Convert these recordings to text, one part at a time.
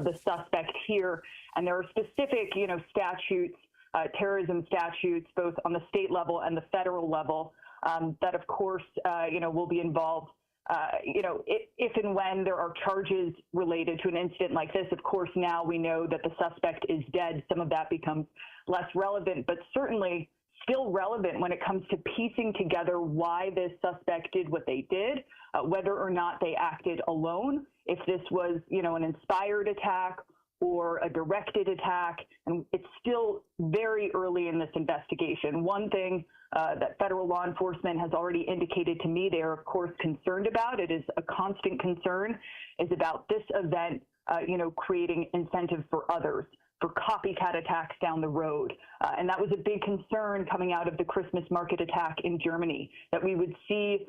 of the suspect here. And there are specific, statutes, terrorism statutes, both on the state level and the federal level, that, of course, will be involved. If and when there are charges related to an incident like this. Of course, now we know that the suspect is dead. Some of that becomes less relevant, but certainly still relevant when it comes to piecing together why this suspect did what they did, whether or not they acted alone, if this was, an inspired attack or a directed attack. And it's still very early in this investigation. One thing that federal law enforcement has already indicated to me they're, of course, concerned about, it is a constant concern, is about this event, creating incentive for others, for copycat attacks down the road. And that was a big concern coming out of the Christmas market attack in Germany, that we would see,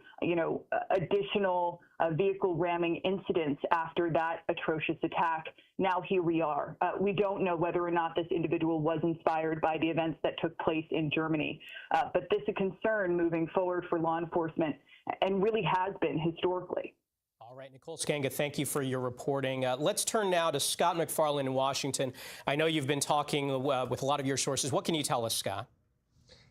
additional vehicle ramming incidents after that atrocious attack. Now here we are. We don't know whether or not this individual was inspired by the events that took place in Germany. But this is a concern moving forward for law enforcement, and really has been historically. All right, Nicole Skanga, thank you for your reporting. Let's turn now to Scott McFarland in Washington. I know you've been talking with a lot of your sources. What can you tell us, Scott?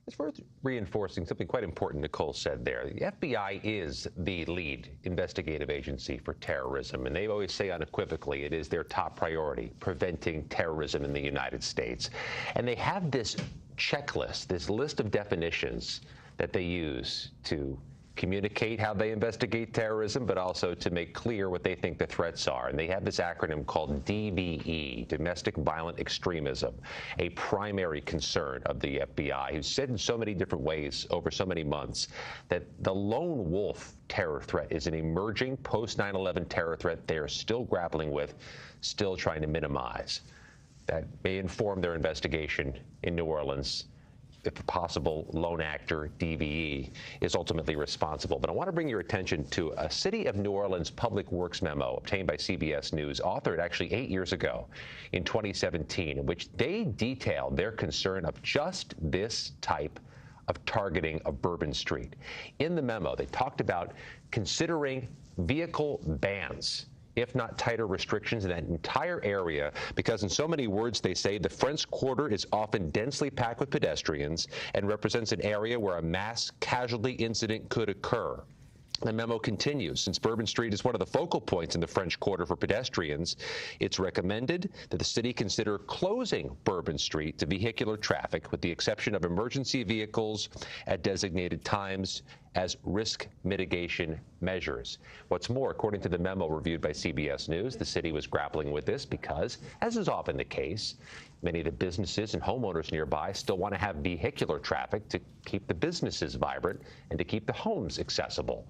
It's worth reinforcing something quite important Nicole said there. The FBI is the lead investigative agency for terrorism, and they always say unequivocally it is their top priority, preventing terrorism in the United States. And they have this checklist, this list of definitions that they use to communicate how they investigate terrorism, but also to make clear what they think the threats are. And they have this acronym called DVE, Domestic Violent Extremism, a primary concern of the FBI, who said in so many different ways over so many months that the lone wolf terror threat is an emerging post-9/11 terror threat they are still grappling with, still trying to minimize. That may inform their investigation in New Orleans, if a possible lone actor, DVE, is ultimately responsible. But I want to bring your attention to a City of New Orleans Public Works memo obtained by CBS News, authored actually 8 years ago in 2017, in which they detailed their concern of just this type of targeting of Bourbon Street. In the memo, they talked about considering vehicle bans, if not tighter restrictions, in that entire area, because in so many words they say the French Quarter is often densely packed with pedestrians and represents an area where a mass casualty incident could occur. The memo continues. Since Bourbon Street is one of the focal points in the French Quarter for pedestrians, it's recommended that the city consider closing Bourbon Street to vehicular traffic, with the exception of emergency vehicles at designated times, as risk mitigation measures. What's more, according to the memo reviewed by CBS News, the city was grappling with this because, as is often the case, many of the businesses and homeowners nearby still want to have vehicular traffic to keep the businesses vibrant and to keep the homes accessible.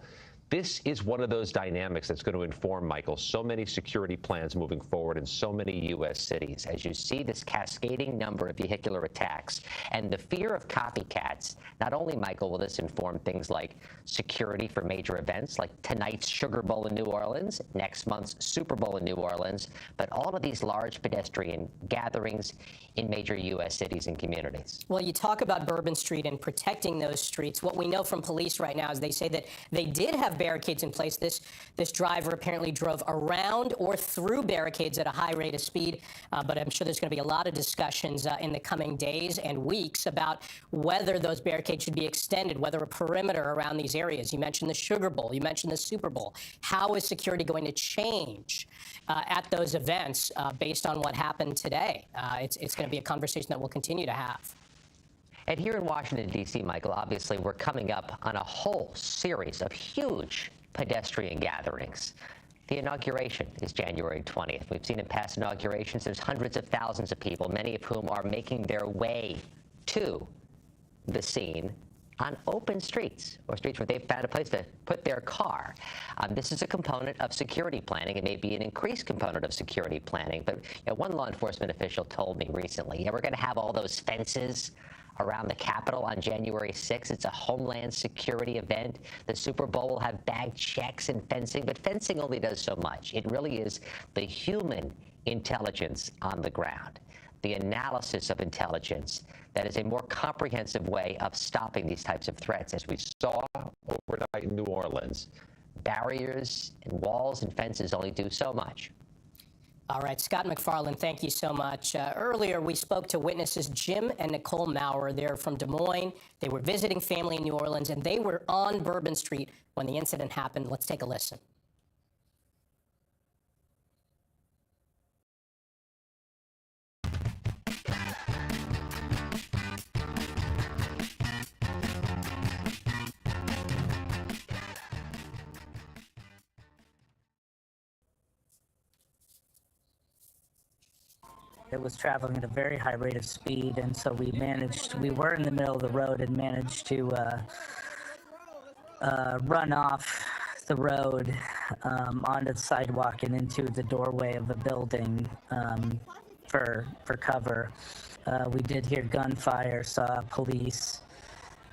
This is one of those dynamics that's going to inform, Michael, so many security plans moving forward in so many U.S. cities. As you see this cascading number of vehicular attacks and the fear of copycats, not only, Michael, will this inform things like security for major events like tonight's Sugar Bowl in New Orleans, next month's Super Bowl in New Orleans, but all of these large pedestrian gatherings in major U.S. cities and communities. Well, you talk about Bourbon Street and protecting those streets. What we know from police right now is they say that they did have barricades in place. This driver apparently drove around or through barricades at a high rate of speed, but I'm sure there's going to be a lot of discussions in the coming days and weeks about whether those barricades should be extended, whether a perimeter around these areas. You mentioned the Sugar Bowl. You mentioned the Super Bowl. How is security going to change at those events based on what happened today? It's going to be a conversation that we'll continue to have. And here in Washington, D.C., Michael, obviously we're coming up on a whole series of huge pedestrian gatherings. The inauguration is January 20th. We've seen in past inaugurations there's hundreds of thousands of people, many of whom are making their way to the scene on open streets, or streets where they've found a place to put their car. This is a component of security planning. It may be an increased component of security planning, but one law enforcement official told me recently, we're going to have all those fences around the Capitol on January 6th. It's a homeland security event. The Super Bowl will have bag checks and fencing, but fencing only does so much. It really is the human intelligence on the ground, the analysis of intelligence that is a more comprehensive way of stopping these types of threats. As we saw overnight in New Orleans, barriers and walls and fences only do so much. All right, Scott McFarland, thank you so much. Earlier, we spoke to witnesses Jim and Nicole Maurer. They're from Des Moines. They were visiting family in New Orleans, and they were on Bourbon Street when the incident happened. Let's take a listen. It was traveling at a very high rate of speed, and so we were in the middle of the road and managed to run off the road onto the sidewalk and into the doorway of a building for cover. We did hear gunfire, saw police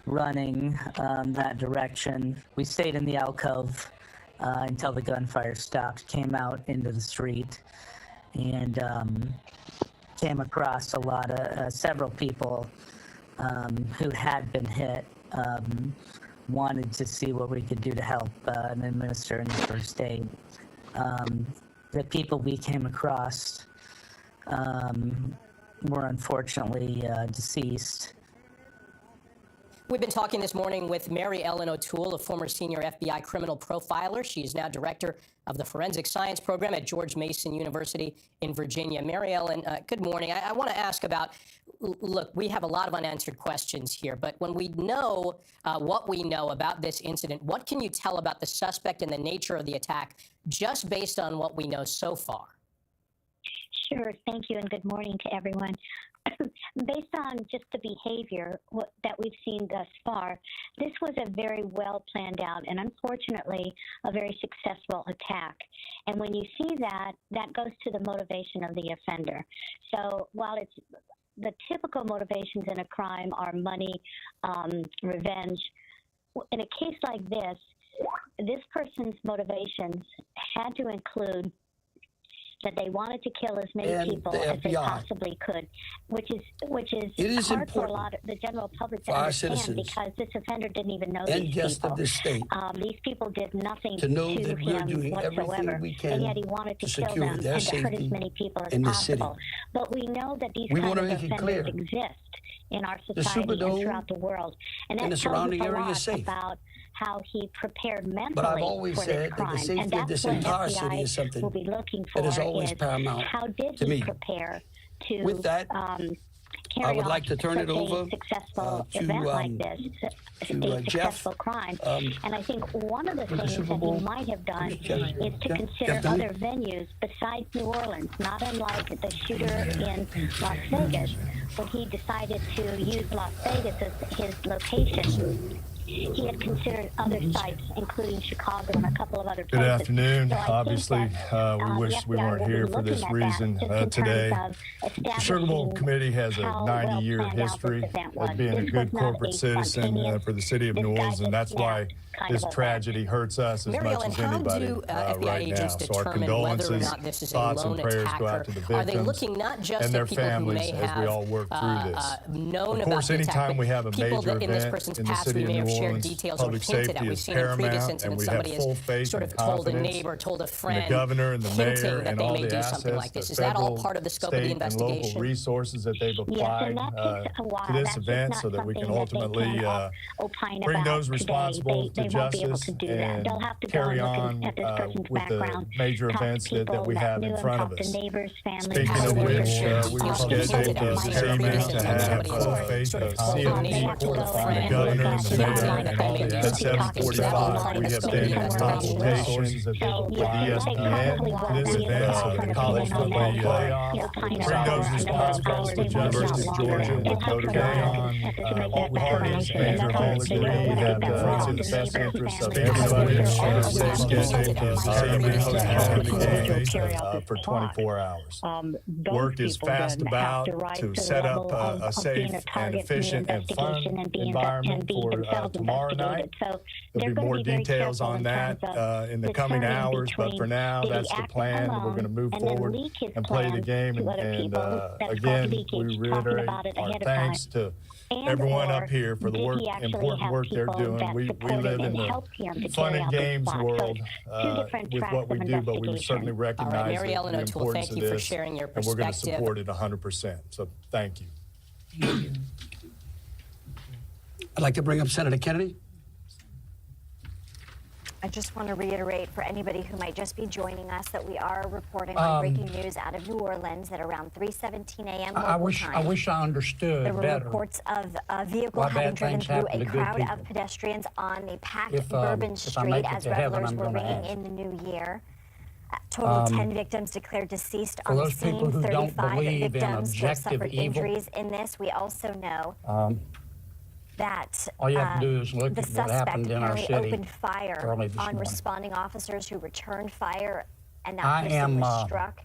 running that direction. We stayed in the alcove until the gunfire stopped, came out into the street, and came across a lot of several people who had been hit. Wanted to see what we could do to help and administer any first aid. The people we came across were unfortunately deceased. We've been talking this morning with Mary Ellen O'Toole, a former senior FBI criminal profiler. She is now director of the Forensic Science Program at George Mason University in Virginia. Mary Ellen, good morning. I want to ask about, look, we have a lot of unanswered questions here, but when we know what we know about this incident, what can you tell about the suspect and the nature of the attack just based on what we know so far? Sure. Thank you, and good morning to everyone. Based on just the behavior that we've seen thus far, this was a very well planned out and unfortunately a very successful attack. And when you see that, that goes to the motivation of the offender. So while it's the typical motivations in a crime are money, revenge, in a case like this person's motivations had to include that they wanted to kill as many people as they possibly could, which is hard for a lot of the general public to understand because this offender didn't even know these people. Of this state, these people did nothing to him whatsoever, and yet he wanted to kill them and to hurt as many people as possible. But we know that these kinds of offenders exist in our society and throughout the world, and that tells us a lot about how he prepared mentally but I've always for said this crime. that the safety of this entire city is something will be looking for that is always paramount how did to he me. prepare to With that, I would like to turn it over a successful event like this, a successful crime. And I think one of the things that he might have done is to consider other venues besides New Orleans, not unlike the shooter in Las Vegas, when he decided to use Las Vegas as his location. He had considered other sites, including Chicago and a couple of other places. Good afternoon. So Obviously, we wish we weren't here for this reason today. The Sugar Bowl Committee has a 90-year history of being a good corporate citizen for the city of New Orleans, and that's why this tragedy hurts us as much as anybody right now. So our condolences, thoughts, and prayers go out to the victims and their families as we all work through this. Of course, anytime we have a major event in the city of New Orleans, public safety is paramount, and we have full faith and confidence in the governor and the mayor and all the assets, the federal, state, and local resources that they've applied to this event so that we can ultimately bring those responsible to justice and carry on with the major events that we have in front of us. Speaking of which, we were scheduled this evening to have face to CFP, the governor and the mayor, and all the at 7:45. We have been in consultation with ESPN, this event, so the college football playoff, bring those responsible to University of Georgia with Notre Dame, all parties, major events that we have in the best interest of everybody. For 24 hours. Work is fast about to set up a safe and efficient and fun environment for tomorrow night. There'll be more details on that in the coming hours, but for now, that's the plan. We're going to move forward and play the game. And again, we reiterate our thanks to everyone up here for the work, important work they're doing. We live in the fun and games world with what we do, but we certainly recognize Mary Ellen the O'Toole, importance thank of you for this, sharing your and we're going to perspective. support it 100%. So thank you. I'd like to bring up Senator Kennedy. I just want to reiterate for anybody who might just be joining us that we are reporting on breaking news out of New Orleans that around 3:17 a.m. I wish I understood there were better. Reports of a vehicle having driven through a crowd of pedestrians on the packed Bourbon Street as revelers were ringing in the new year. Total 10 victims declared deceased on the scene. 35 victims who suffered injuries in this. We also know that all you have to do is look the at what happened in our suspect city opened fire on responding officers who returned fire, and that person was struck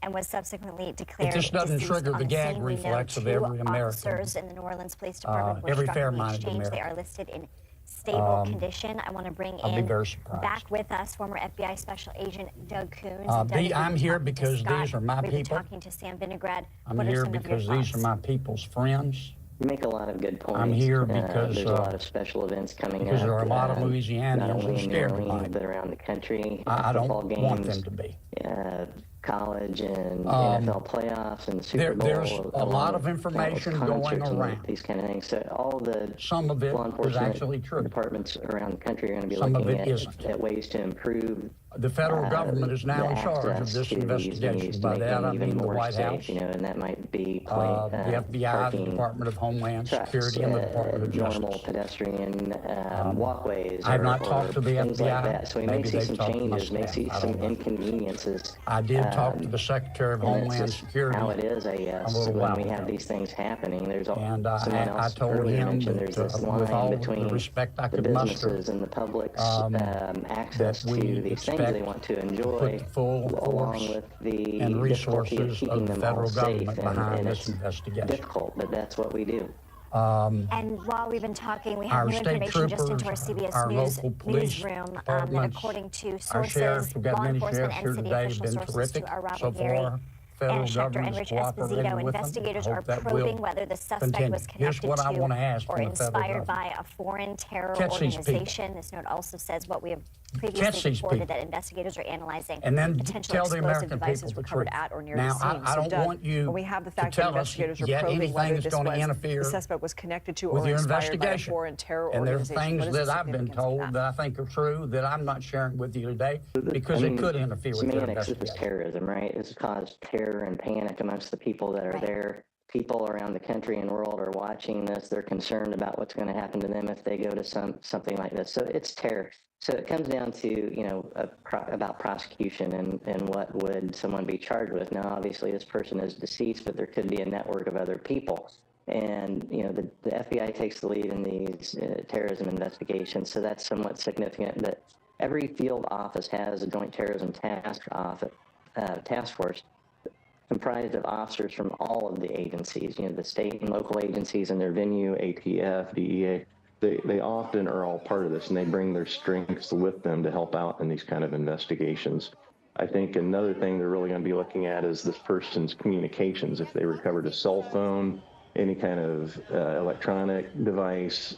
and was subsequently declared this doesn't deceased trigger on the gag scene. reflex of We know every 2 American. officers in the New Orleans Police Department were every struck in the fair-minded exchange. They American. are listed in stable condition. I want to bring in back with us former FBI Special Agent Doug Coons. I'm here because these are my We've been people. talking to Sam Vinograd. I'm here because these are my people's friends. You make a lot of good points. I'm here because there's a lot of special events coming up. Because there are a lot of Louisianians not only who are in New scared Orleans, tonight. but around the country. I don't football games, want them to be. College and NFL playoffs and Super Bowl. There's a lot of information going around. These kind of things. So all the some of it law is enforcement actually true. departments around the country are going to be Some of looking it isn't. at ways to improve. The federal government is now in charge of access this to these investigation. venues to By make that, them I even mean the more White safe, House, you know, and that might be the FBI, the parking Department of Homeland trucks, Security, and the Department of normal Justice. pedestrian walkways. I have or, not talked to the things FBI. Like that. So we may Maybe see they've some talked to my changes, may staff. see I some don't know. inconveniences. I did talk to the Secretary of And Homeland that's just Security. how it is, I guess, when we have these things happening. There's someone I else told earlier him mentioned that, there's this with all line the between respect I the could muster, businesses and the public's access that we to these things they want to enjoy, put full along force with the and difficulty resources keeping of the them federal all safe. government behind And this it's investigation. difficult, but that's what we do. And while we've been talking, we have our new state information just into troopers, our CBS our News local police newsroom that departments, according to our sources, sheriffs, we've got law many enforcement sheriffs here and city today, have official been sources terrific to our Robert so Gary far. Federal and Schechter government and is Rich cooperating Esposito, with them. investigators I are hope that probing will whether the suspect continue. was Here's connected what I want to ask or from the federal inspired government. by a foreign terror Catch these people. organization. This note also says what we have Catch previously these reported people. that investigators are analyzing And then potential tell the explosive American devices people the recovered truth. at or near Now, the scene. I don't Doug, want you when we have the to fact that tell us investigators are yet probing anything whether that's this going to was interfere the suspect was connected to with or your inspired by a investigation. foreign terror And there are organization. things What is the that I've been significance of told that? that I think are true that I'm not sharing with you today because it could interfere with your Semantics is investigation. terrorism, right? It's caused terror and panic amongst the people that are there. People around the country and world are watching this. They're concerned about what's going to happen to them if they go to something like this. So it's terror. So it comes down to, you know, about prosecution and what would someone be charged with. Now, obviously, this person is deceased, but there could be a network of other people. And, you know, the FBI takes the lead in these terrorism investigations, so that's somewhat significant. But every field office has a joint terrorism task force comprised of officers from all of the agencies, you know, the state and local agencies and their venue, ATF, DEA. They often are all part of this, and they bring their strengths with them to help out in these kind of investigations. I think another thing they're really going to be looking at is this person's communications. If they recovered a cell phone, any kind of electronic device,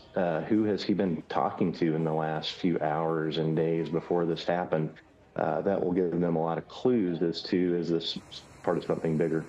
who has he been talking to in the last few hours and days before this happened? That will give them a lot of clues as to, is this part of something bigger?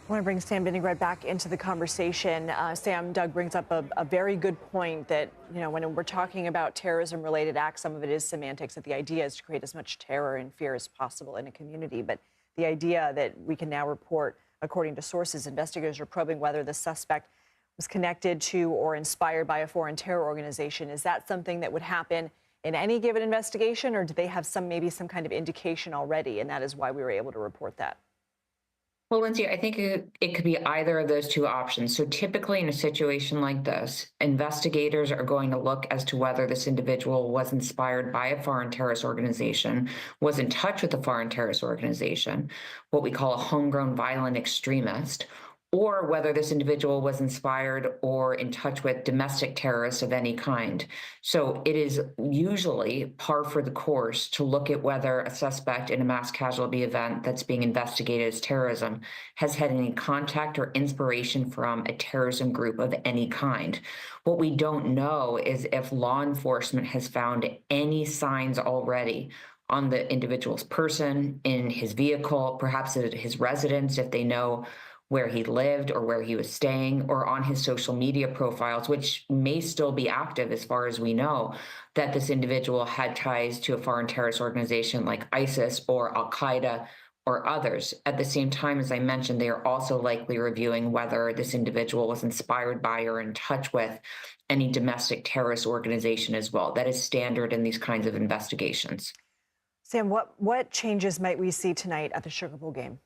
I want to bring Sam Vinograd back into the conversation. Sam, Doug brings up a very good point that, you know, when we're talking about terrorism-related acts, some of it is semantics, that the idea is to create as much terror and fear as possible in a community. But the idea that we can now report, according to sources, investigators are probing whether the suspect was connected to or inspired by a foreign terror organization. Is that something that would happen in any given investigation, or do they have maybe some kind of indication already, and that is why we were able to report that? Well, Lindsay, I think it could be either of those two options. So typically in a situation like this, investigators are going to look as to whether this individual was inspired by a foreign terrorist organization, was in touch with a foreign terrorist organization, what we call a homegrown violent extremist, or whether this individual was inspired or in touch with domestic terrorists of any kind. So it is usually par for the course to look at whether a suspect in a mass casualty event that's being investigated as terrorism has had any contact or inspiration from a terrorism group of any kind. What we don't know is if law enforcement has found any signs already on the individual's person, in his vehicle, perhaps at his residence, if they know where he lived or where he was staying, or on his social media profiles, which may still be active as far as we know, that this individual had ties to a foreign terrorist organization like ISIS or Al-Qaeda or others. At the same time, as I mentioned, they are also likely reviewing whether this individual was inspired by or in touch with any domestic terrorist organization as well. That is standard in these kinds of investigations. Sam, what changes might we see tonight at the Sugar Bowl game?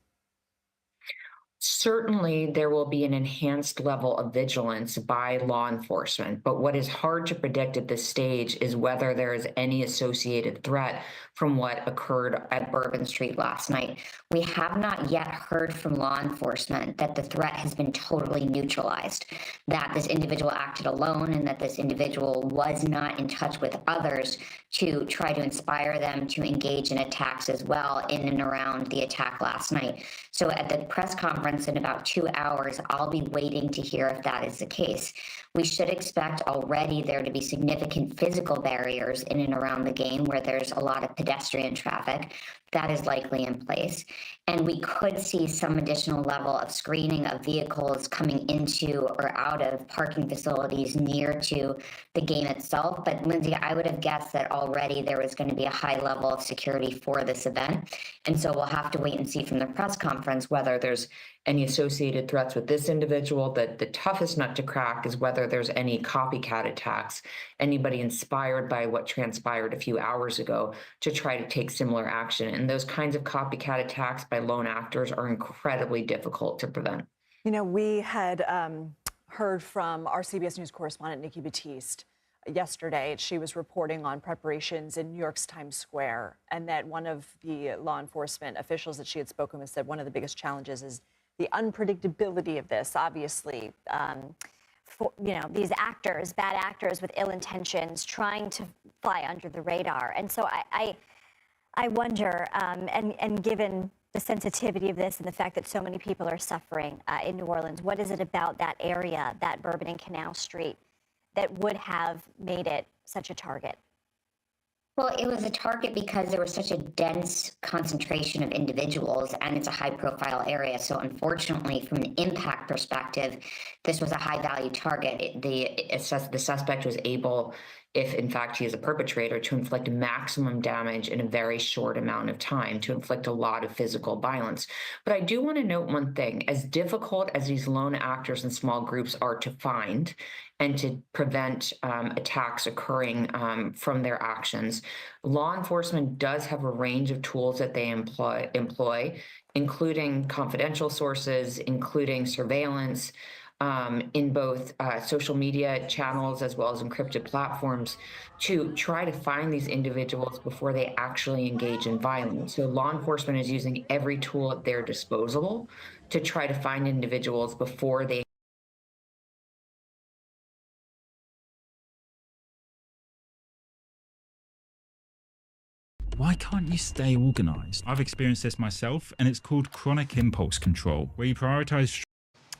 Certainly, there will be an enhanced level of vigilance by law enforcement, but what is hard to predict at this stage is whether there is any associated threat from what occurred at Bourbon Street last night. We have not yet heard from law enforcement that the threat has been totally neutralized, that this individual acted alone and that this individual was not in touch with others to try to inspire them to engage in attacks as well in and around the attack last night. So at the press conference in about 2 hours, I'll be waiting to hear if that is the case. We should expect already there to be significant physical barriers in and around the game where there's a lot of pedestrian traffic. That is likely in place. And we could see some additional level of screening of vehicles coming into or out of parking facilities near to the game itself. But Lindsay, I would have guessed that already there was going to be a high level of security for this event. And so we'll have to wait and see from the press conference whether there's any associated threats with this individual. That the toughest nut to crack is whether there's any copycat attacks, anybody inspired by what transpired a few hours ago to try to take similar action. And those kinds of copycat attacks by lone actors are incredibly difficult to prevent. You know, we had heard from our CBS News correspondent, Nikki Batiste, yesterday. She was reporting on preparations in New York's Times Square, and that one of the law enforcement officials that she had spoken with said one of the biggest challenges is the unpredictability of this. Obviously, these actors, bad actors with ill intentions, trying to fly under the radar. And so I wonder, and given the sensitivity of this and the fact that so many people are suffering in New Orleans, what is it about that area, that Bourbon and Canal Street, that would have made it such a target? Well, it was a target because there was such a dense concentration of individuals, and it's a high-profile area. So unfortunately, from an impact perspective, this was a high-value target. The suspect was able, if in fact he is a perpetrator, to inflict maximum damage in a very short amount of time, to inflict a lot of physical violence. But I do want to note one thing. As difficult as these lone actors and small groups are to find and to prevent attacks occurring from their actions, law enforcement does have a range of tools that they employ, including confidential sources, including surveillance, in both social media channels as well as encrypted platforms, to try to find these individuals before they actually engage in violence. So law enforcement is using every tool at their disposal to try to find individuals before they. Why can't you stay organized? I've experienced this myself, and it's called chronic impulse control, where you prioritize.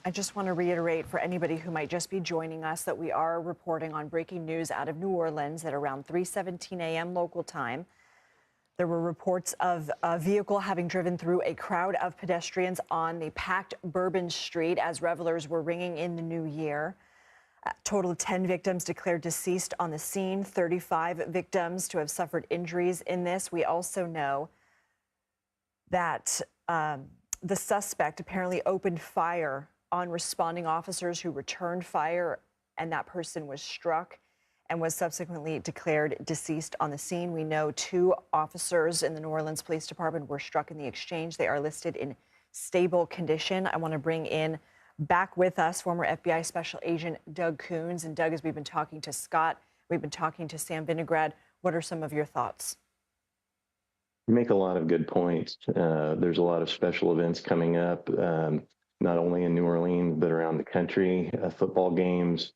I just want to reiterate for anybody who might just be joining us that we are reporting on breaking news out of New Orleans at around 3:17 a.m. local time. There were reports of a vehicle having driven through a crowd of pedestrians on the packed Bourbon Street as revelers were ringing in the new year. A total of 10 victims declared deceased on the scene, 35 victims to have suffered injuries in this. We also know that the suspect apparently opened fire on responding officers who returned fire, and that person was struck and was subsequently declared deceased on the scene. We know 2 officers in the New Orleans Police Department were struck in the exchange. They are listed in stable condition. I want to bring in back with us former FBI Special Agent Doug Coons. And Doug, as we've been talking to Scott, we've been talking to Sam Vinograd. What are some of your thoughts? You make a lot of good points. There's a lot of special events coming up. not only in New Orleans, but around the country, football games,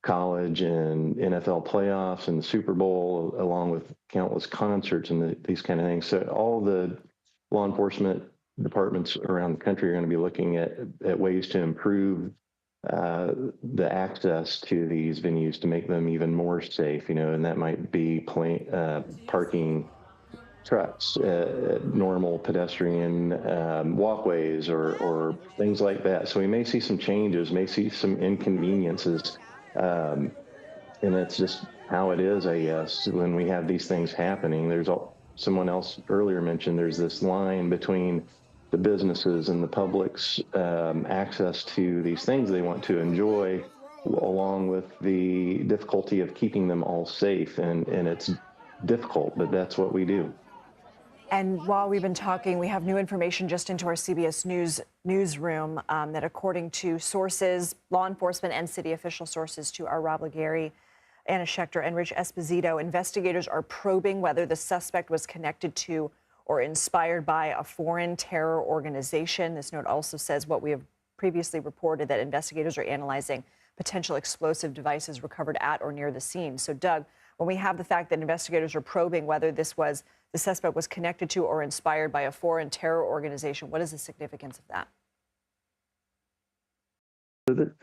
college and NFL playoffs and the Super Bowl, along with countless concerts and these kind of things. So all the law enforcement departments around the country are going to be looking at ways to improve the access to these venues to make them even more safe, and that might be parking trucks, normal pedestrian walkways or things like that. So we may see some changes, may see some inconveniences. And it's just how it is, I guess, when we have these things happening. Someone else earlier mentioned there's this line between the businesses and the public's access to these things they want to enjoy, along with the difficulty of keeping them all safe. And it's difficult, but that's what we do. And while we've been talking, we have new information just into our CBS News newsroom that according to sources, law enforcement and city official sources to our Rob Legary, Anna Schechter, and Rich Esposito, investigators are probing whether the suspect was connected to or inspired by a foreign terror organization. This note also says what we have previously reported, that investigators are analyzing potential explosive devices recovered at or near the scene. So, Doug, when we have the fact that investigators are probing whether the suspect was connected to or inspired by a foreign terror organization, what is the significance of that?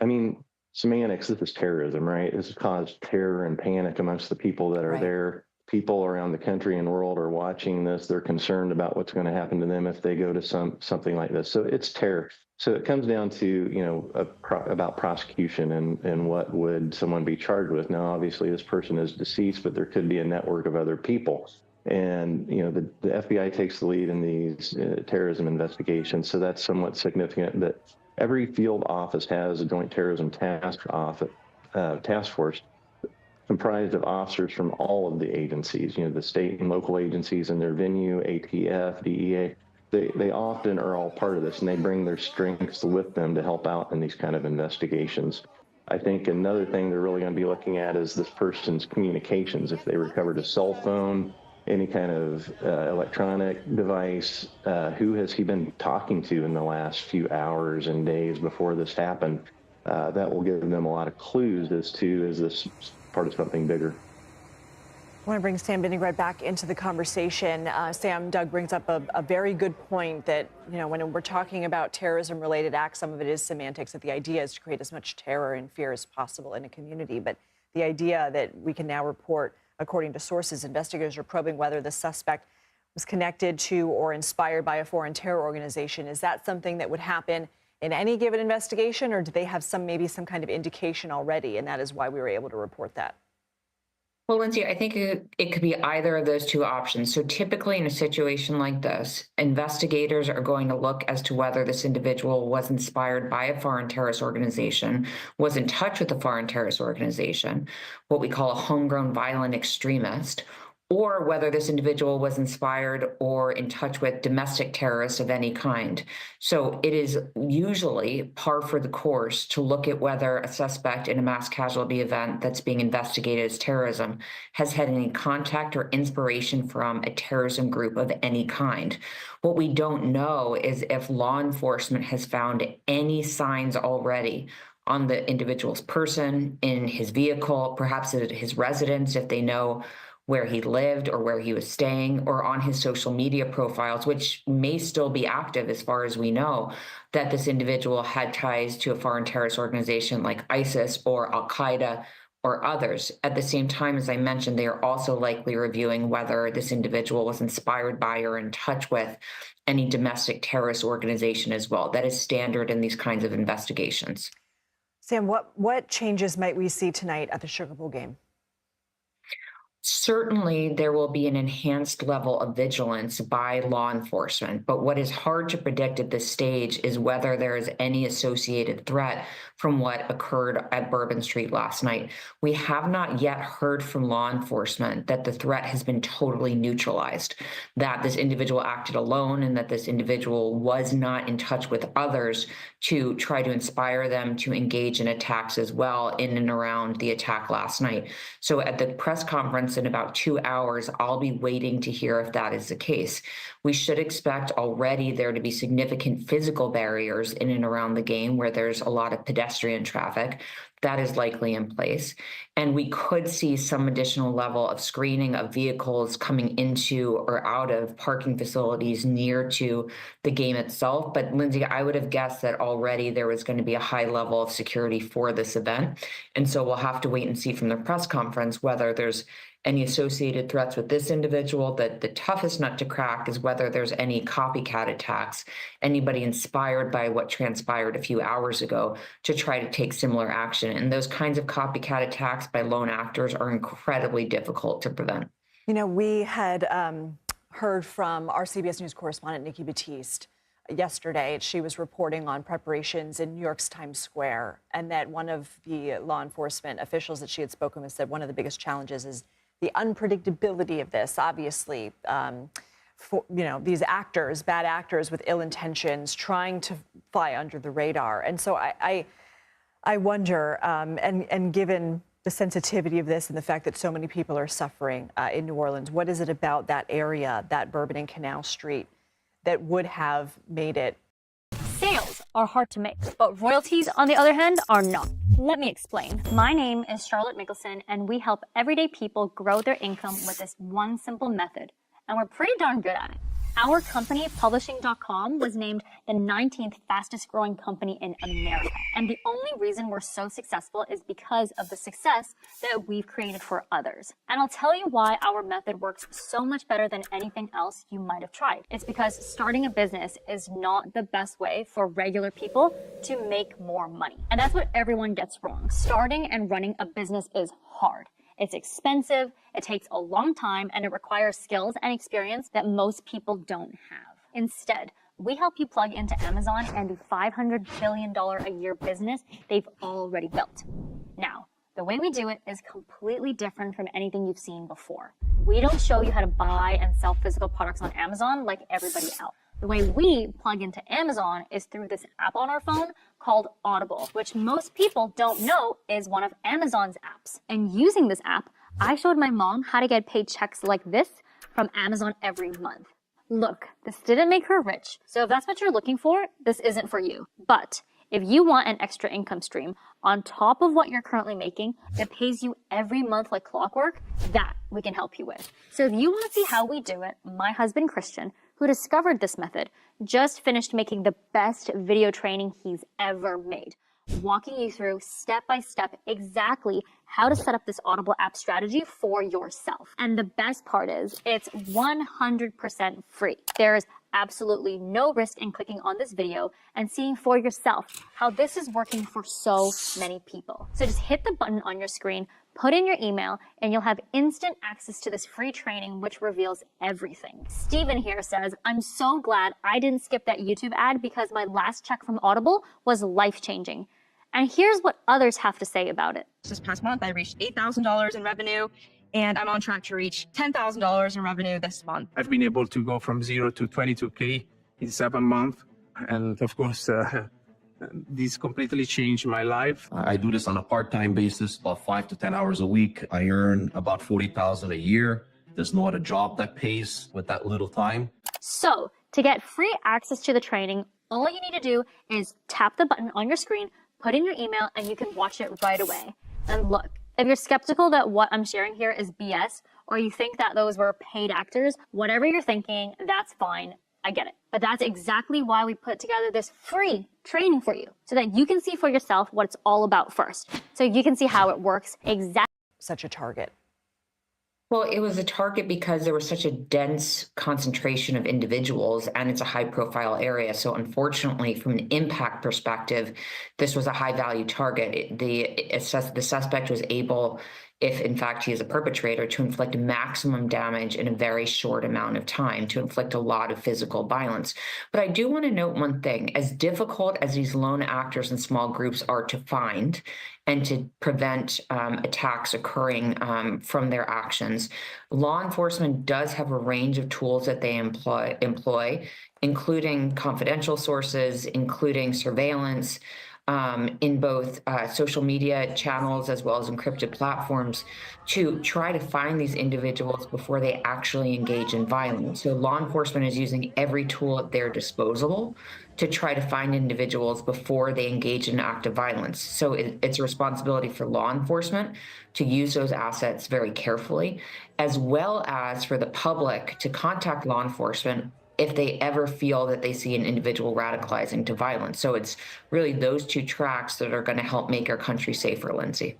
I mean, semantics, this is terrorism, right? This has caused terror and panic amongst the people that are there. People around the country and world are watching this. They're concerned about what's going to happen to them if they go to something like this. So it's terror. So it comes down to, about prosecution and what would someone be charged with. Now, obviously, this person is deceased, but there could be a network of other people. And, the FBI takes the lead in these terrorism investigations. So that's somewhat significant that every field office has a joint terrorism task force comprised of officers from all of the agencies, the state and local agencies and their venue, ATF, DEA. They often are all part of this, and they bring their strengths with them to help out in these kind of investigations. I think another thing they're really going to be looking at is this person's communications. If they recovered a cell phone, any kind of electronic device, who has he been talking to in the last few hours and days before this happened? That will give them a lot of clues as to, is this part of something bigger? I want to bring Sam Binning back into the conversation. Sam, Doug brings up a very good point that, when we're talking about terrorism-related acts, some of it is semantics, that the idea is to create as much terror and fear as possible in a community. But the idea that we can now report, according to sources, investigators are probing whether the suspect was connected to or inspired by a foreign terror organization. Is that something that would happen in any given investigation, or do they have maybe some kind of indication already, and that is why we were able to report that? Well, Lindsay, I think it could be either of those two options. So typically in a situation like this, investigators are going to look as to whether this individual was inspired by a foreign terrorist organization, was in touch with a foreign terrorist organization, what we call a homegrown violent extremist, or whether this individual was inspired or in touch with domestic terrorists of any kind. So it is usually par for the course to look at whether a suspect in a mass casualty event that's being investigated as terrorism has had any contact or inspiration from a terrorism group of any kind. What we don't know is if law enforcement has found any signs already on the individual's person, in his vehicle, perhaps at his residence, if they know where he lived or where he was staying, or on his social media profiles, which may still be active as far as we know, that this individual had ties to a foreign terrorist organization like ISIS or Al-Qaeda or others. At the same time, as I mentioned, they are also likely reviewing whether this individual was inspired by or in touch with any domestic terrorist organization as well. That is standard in these kinds of investigations. Sam, what changes might we see tonight at the Sugar Bowl game? Certainly, there will be an enhanced level of vigilance by law enforcement, but what is hard to predict at this stage is whether there is any associated threat from what occurred at Bourbon Street last night. We have not yet heard from law enforcement that the threat has been totally neutralized, that this individual acted alone and that this individual was not in touch with others to try to inspire them to engage in attacks as well in and around the attack last night. So at the press conference response in about 2 hours, I'll be waiting to hear if that is the case. We should expect already there to be significant physical barriers in and around the game where there's a lot of pedestrian traffic. That is likely in place. And we could see some additional level of screening of vehicles coming into or out of parking facilities near to the game itself. But Lindsay, I would have guessed that already there was going to be a high level of security for this event. And so we'll have to wait and see from the press conference whether there's any associated threats with this individual. That the toughest nut to crack is whether there's any copycat attacks, anybody inspired by what transpired a few hours ago to try to take similar action. And those kinds of copycat attacks by lone actors are incredibly difficult to prevent. You know, we had heard from our CBS News correspondent, Nikki Batiste, yesterday. She was reporting on preparations in New York's Times Square, and that one of the law enforcement officials that she had spoken with said one of the biggest challenges is the unpredictability of this. Obviously, for, you know, these actors, bad actors with ill intentions, trying to fly under the radar. And so I wonder, and given the sensitivity of this and the fact that so many people are suffering in New Orleans, what is it about that area, that Bourbon and Canal Street, that would have made it? Sales are hard to make, but royalties, on the other hand, are not. Let me explain. My name is Charlotte Mickelson, and we help everyday people grow their income with this one simple method, and we're pretty darn good at it. Our company, Publishing.com, was named the 19th fastest growing company in America. And the only reason we're so successful is because of the success that we've created for others. And I'll tell you why our method works so much better than anything else you might have tried. It's because starting a business is not the best way for regular people to make more money. And that's what everyone gets wrong. Starting and running a business is hard. It's expensive, it takes a long time, and it requires skills and experience that most people don't have. Instead, we help you plug into Amazon and the $500 billion a year business they've already built. Now, the way we do it is completely different from anything you've seen before. We don't show you how to buy and sell physical products on Amazon like everybody else. The way we plug into Amazon is through this app on our phone called Audible, which most people don't know is one of Amazon's apps. And using this app, I showed my mom how to get paid checks like this from Amazon every month. Look, this didn't make her rich, so if that's what you're looking for, this isn't for you. But if you want an extra income stream on top of what you're currently making that pays you every month like clockwork, that we can help you with. So if you want to see how we do it, my husband Christian, who discovered this method, just finished making the best video training he's ever made, walking you through step by step exactly how to set up this Audible app strategy for yourself. And the best part is it's 100% free. There is absolutely no risk in clicking on this video and seeing for yourself how this is working for so many people. So just hit the button on your screen, put in your email, and you'll have instant access to this free training, which reveals everything. Steven here says, I'm so glad I didn't skip that YouTube ad because my last check from Audible was life-changing. And here's what others have to say about it. This past month, I reached $8,000 in revenue, and I'm on track to reach $10,000 in revenue this month. I've been able to go from 0 to 22K in 7 months. And of course, this completely changed my life. I do this on a part-time basis, about 5 to 10 hours a week. I earn about $40,000 a year. There's no other job that pays with that little time. So to get free access to the training, all you need to do is tap the button on your screen, put in your email, and you can watch it right away. And look, if you're skeptical that what I'm sharing here is BS, or you think that those were paid actors, whatever you're thinking, that's fine. I get it. But that's exactly why we put together this free training for you, so that you can see for yourself what it's all about first. So you can see how it works exactly. Such a target. Well, it was a target because there was such a dense concentration of individuals and it's a high profile area. So unfortunately, from an impact perspective, this was a high value target. The suspect was able, if in fact he is a perpetrator, to inflict maximum damage in a very short amount of time, to inflict a lot of physical violence. But I do want to note one thing: as difficult as these lone actors and small groups are to find and to prevent attacks occurring from their actions, law enforcement does have a range of tools that they employ, including confidential sources, including surveillance, in both social media channels as well as encrypted platforms to try to find these individuals before they actually engage in violence. So law enforcement is using every tool at their disposal to try to find individuals before they engage in an act of violence. So it's a responsibility for law enforcement to use those assets very carefully, as well as for the public to contact law enforcement if they ever feel that they see an individual radicalizing to violence. So it's really those two tracks that are going to help make our country safer, Lindsay.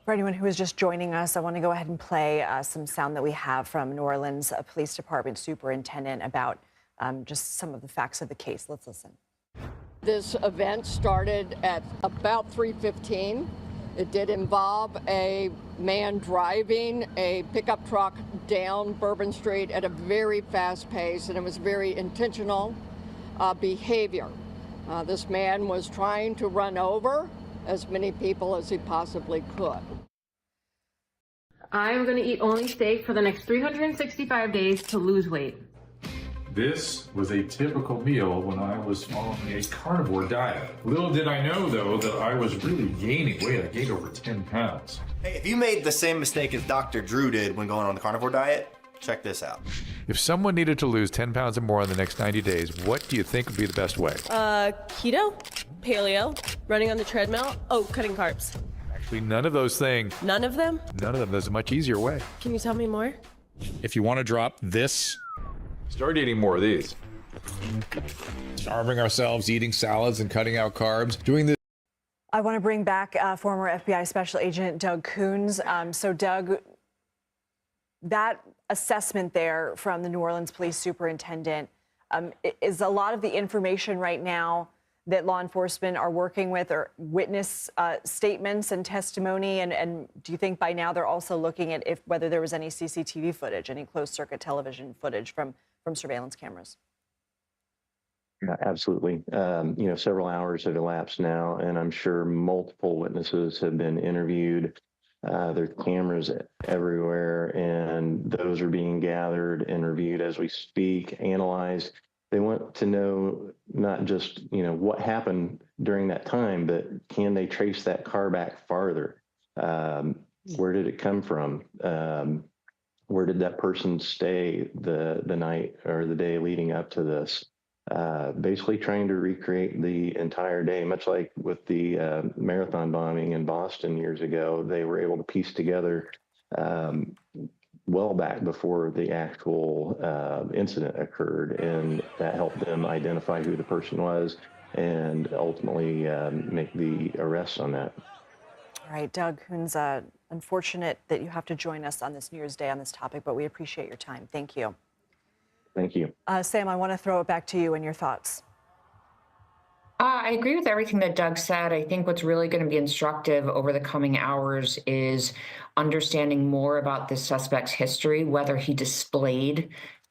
For anyone who is just joining us, I want to go ahead and play some sound that we have from New Orleans Police Department Superintendent about just some of the facts of the case. Let's listen. This event started at about 3:15. It did involve a man driving a pickup truck down Bourbon Street at a very fast pace, and it was very intentional behavior. This man was trying to run over as many people as he possibly could. I'm going to eat only steak for the next 365 days to lose weight. This was a typical meal when I was following a carnivore diet. Little did I know, though, that I was really gaining weight. I gained over 10 pounds. Hey, if you made the same mistake as Dr. Drew did when going on the carnivore diet, check this out. If someone needed to lose 10 pounds or more in the next 90 days, what do you think would be the best way? Keto, paleo, running on the treadmill, cutting carbs. Actually, none of those things. None of them? None of them. There's a much easier way. Can you tell me more? If you want to drop this, start eating more of these. Starving ourselves, eating salads and cutting out carbs, doing this. I want to bring back former FBI Special Agent Doug Coons. So, Doug, that assessment there from the New Orleans Police Superintendent is a lot of the information right now that law enforcement are working with or witness statements and testimony. And do you think by now they're also looking at whether there was any CCTV footage, any closed circuit television footage from surveillance cameras? Yeah, absolutely. Several hours have elapsed now, and I'm sure multiple witnesses have been interviewed. There are cameras everywhere, and those are being gathered and reviewed as we speak, analyzed. They want to know not just, what happened during that time, but can they trace that car back farther? Where did it come from? Where did that person stay the night or the day leading up to this? Basically trying to recreate the entire day, much like with the marathon bombing in Boston years ago. They were able to piece together well back before the actual incident occurred, and that helped them identify who the person was and ultimately make the arrests on that. All right, Doug Coons, unfortunate that you have to join us on this New Year's Day on this topic, but we appreciate your time. Thank you. Thank you. Sam, I want to throw it back to you and your thoughts. I agree with everything that Doug said. I think what's really going to be instructive over the coming hours is understanding more about this suspect's history, whether he displayed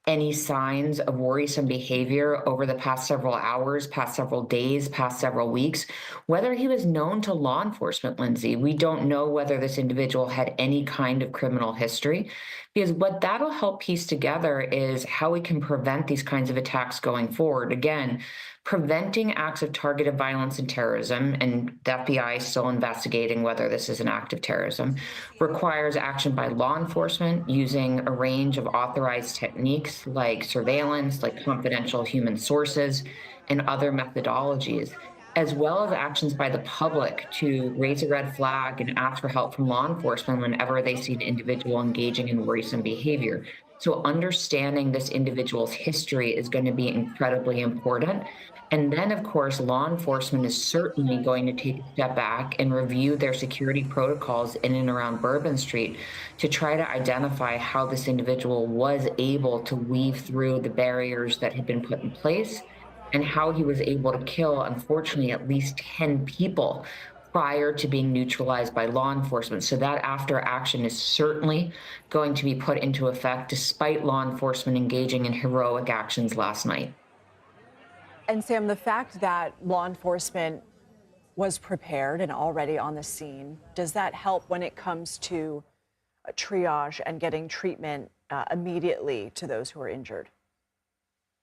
any signs of worrisome behavior over the past several hours, past several days, past several weeks, whether he was known to law enforcement, Lindsay. We don't know whether this individual had any kind of criminal history, because what that'll help piece together is how we can prevent these kinds of attacks going forward. Again, preventing acts of targeted violence and terrorism, and the FBI is still investigating whether this is an act of terrorism, requires action by law enforcement using a range of authorized techniques like surveillance, like confidential human sources, and other methodologies, as well as actions by the public to raise a red flag and ask for help from law enforcement whenever they see an individual engaging in worrisome behavior. So understanding this individual's history is going to be incredibly important. And then, of course, law enforcement is certainly going to take a step back and review their security protocols in and around Bourbon Street to try to identify how this individual was able to weave through the barriers that had been put in place and how he was able to kill, unfortunately, at least 10 people prior to being neutralized by law enforcement. So that after action is certainly going to be put into effect despite law enforcement engaging in heroic actions last night. And Sam, the fact that law enforcement was prepared and already on the scene, does that help when it comes to triage and getting treatment immediately to those who are injured?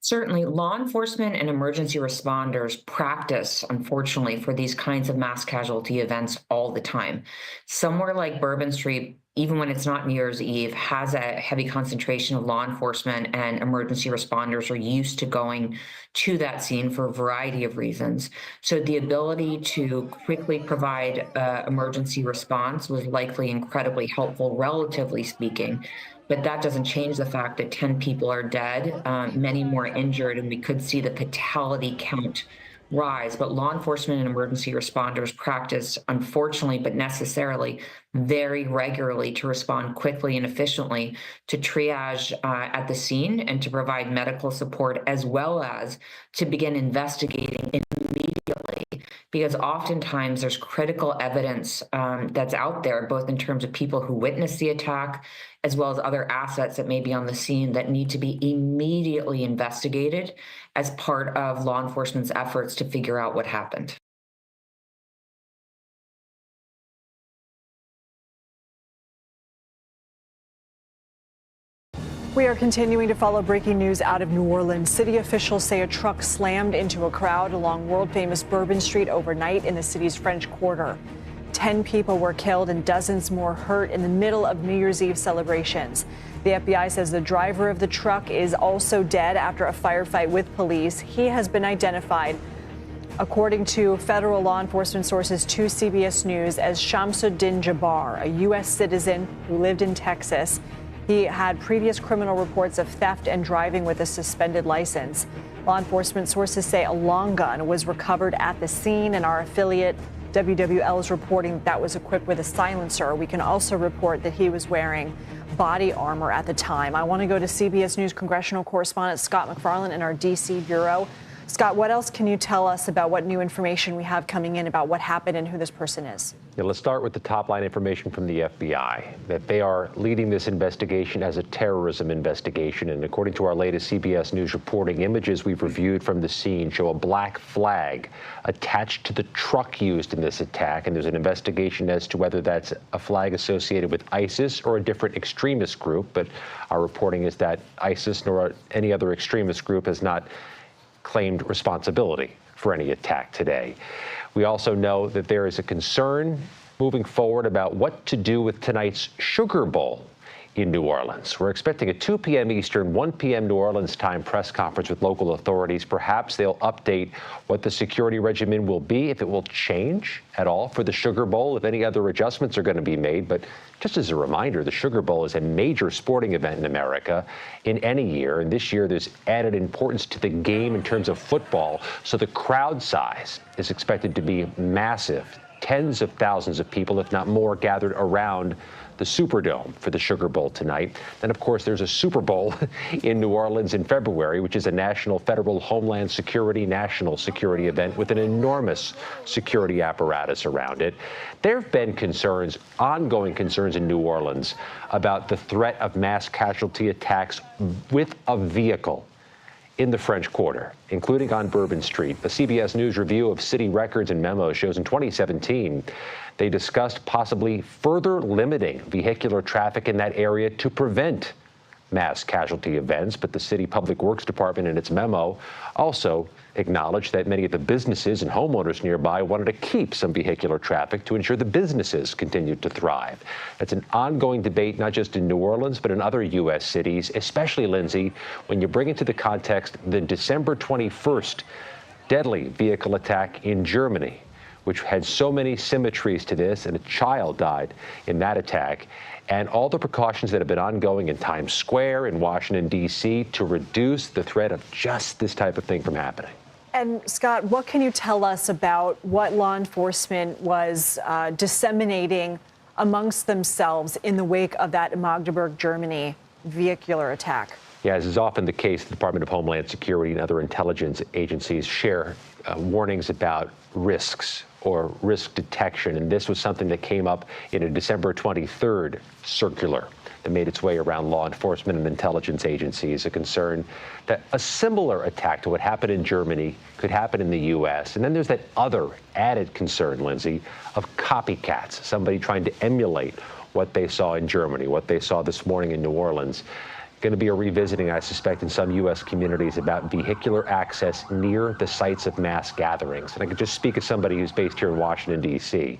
Certainly, law enforcement and emergency responders practice, unfortunately, for these kinds of mass casualty events all the time. Somewhere like Bourbon Street, even when it's not New Year's Eve, has a heavy concentration of law enforcement, and emergency responders are used to going to that scene for a variety of reasons. So the ability to quickly provide emergency response was likely incredibly helpful, relatively speaking. But that doesn't change the fact that 10 people are dead, many more injured, and we could see the fatality count rise. But law enforcement and emergency responders practice, unfortunately, but necessarily, very regularly to respond quickly and efficiently to triage at the scene and to provide medical support, as well as to begin investigating immediately, because oftentimes there's critical evidence that's out there, both in terms of people who witnessed the attack, as well as other assets that may be on the scene that need to be immediately investigated as part of law enforcement's efforts to figure out what happened. We are continuing to follow breaking news out of New Orleans. City officials say a truck slammed into a crowd along world-famous Bourbon Street overnight in the city's French Quarter. 10 people were killed and dozens more hurt in the middle of New Year's Eve celebrations. The FBI says the driver of the truck is also dead after a firefight with police. He has been identified, according to federal law enforcement sources to CBS News, as Shamsud Din Jabbar, a U.S. citizen who lived in Texas. He had previous criminal reports of theft and driving with a suspended license. Law enforcement sources say a long gun was recovered at the scene, and our affiliate WWL is reporting that was equipped with a silencer. We can also report that he was wearing body armor at the time. I want to go to CBS News congressional correspondent Scott McFarland in our D.C. bureau. Scott, what else can you tell us about what new information we have coming in about what happened and who this person is? Yeah, let's start with the top line information from the FBI, that they are leading this investigation as a terrorism investigation. And according to our latest CBS News reporting, images we've reviewed from the scene show a black flag attached to the truck used in this attack. And there's an investigation as to whether that's a flag associated with ISIS or a different extremist group. But our reporting is that ISIS nor any other extremist group has not claimed responsibility for any attack today. We also know that there is a concern moving forward about what to do with tonight's Sugar Bowl in New Orleans. We're expecting a 2 p.m. Eastern, 1 p.m. New Orleans time press conference with local authorities. Perhaps they'll update what the security regimen will be, if it will change at all for the Sugar Bowl, if any other adjustments are going to be made. But just as a reminder, the Sugar Bowl is a major sporting event in America in any year. And this year, there's added importance to the game in terms of football. So the crowd size is expected to be massive. Tens of thousands of people, if not more, gathered around the Superdome for the Sugar Bowl tonight. Then, of course, there's a Super Bowl in New Orleans in February, which is a national federal homeland security, national security event with an enormous security apparatus around it. There have been concerns, ongoing concerns in New Orleans about the threat of mass casualty attacks with a vehicle in the French Quarter, including on Bourbon Street. A CBS News review of city records and memos shows in 2017, they discussed possibly further limiting vehicular traffic in that area to prevent mass casualty events. But the city public works department in its memo also acknowledged that many of the businesses and homeowners nearby wanted to keep some vehicular traffic to ensure the businesses continued to thrive. That's an ongoing debate, not just in New Orleans, but in other U.S. cities, especially, Lindsay, when you bring into the context the December 21st deadly vehicle attack in Germany, which had so many symmetries to this, and a child died in that attack, and all the precautions that have been ongoing in Times Square in Washington, D.C. to reduce the threat of just this type of thing from happening. And Scott, what can you tell us about what law enforcement was disseminating amongst themselves in the wake of that Magdeburg, Germany vehicular attack? Yeah, as is often the case, the Department of Homeland Security and other intelligence agencies share warnings about risks or risk detection. And this was something that came up in a December 23rd circular that made its way around law enforcement and intelligence agencies, a concern that a similar attack to what happened in Germany could happen in the U.S. And then there's that other added concern, Lindsay, of copycats, somebody trying to emulate what they saw in Germany, what they saw this morning in New Orleans. Going to be a revisiting, I suspect, in some U.S. communities about vehicular access near the sites of mass gatherings. And I could just speak as somebody who's based here in Washington, D.C.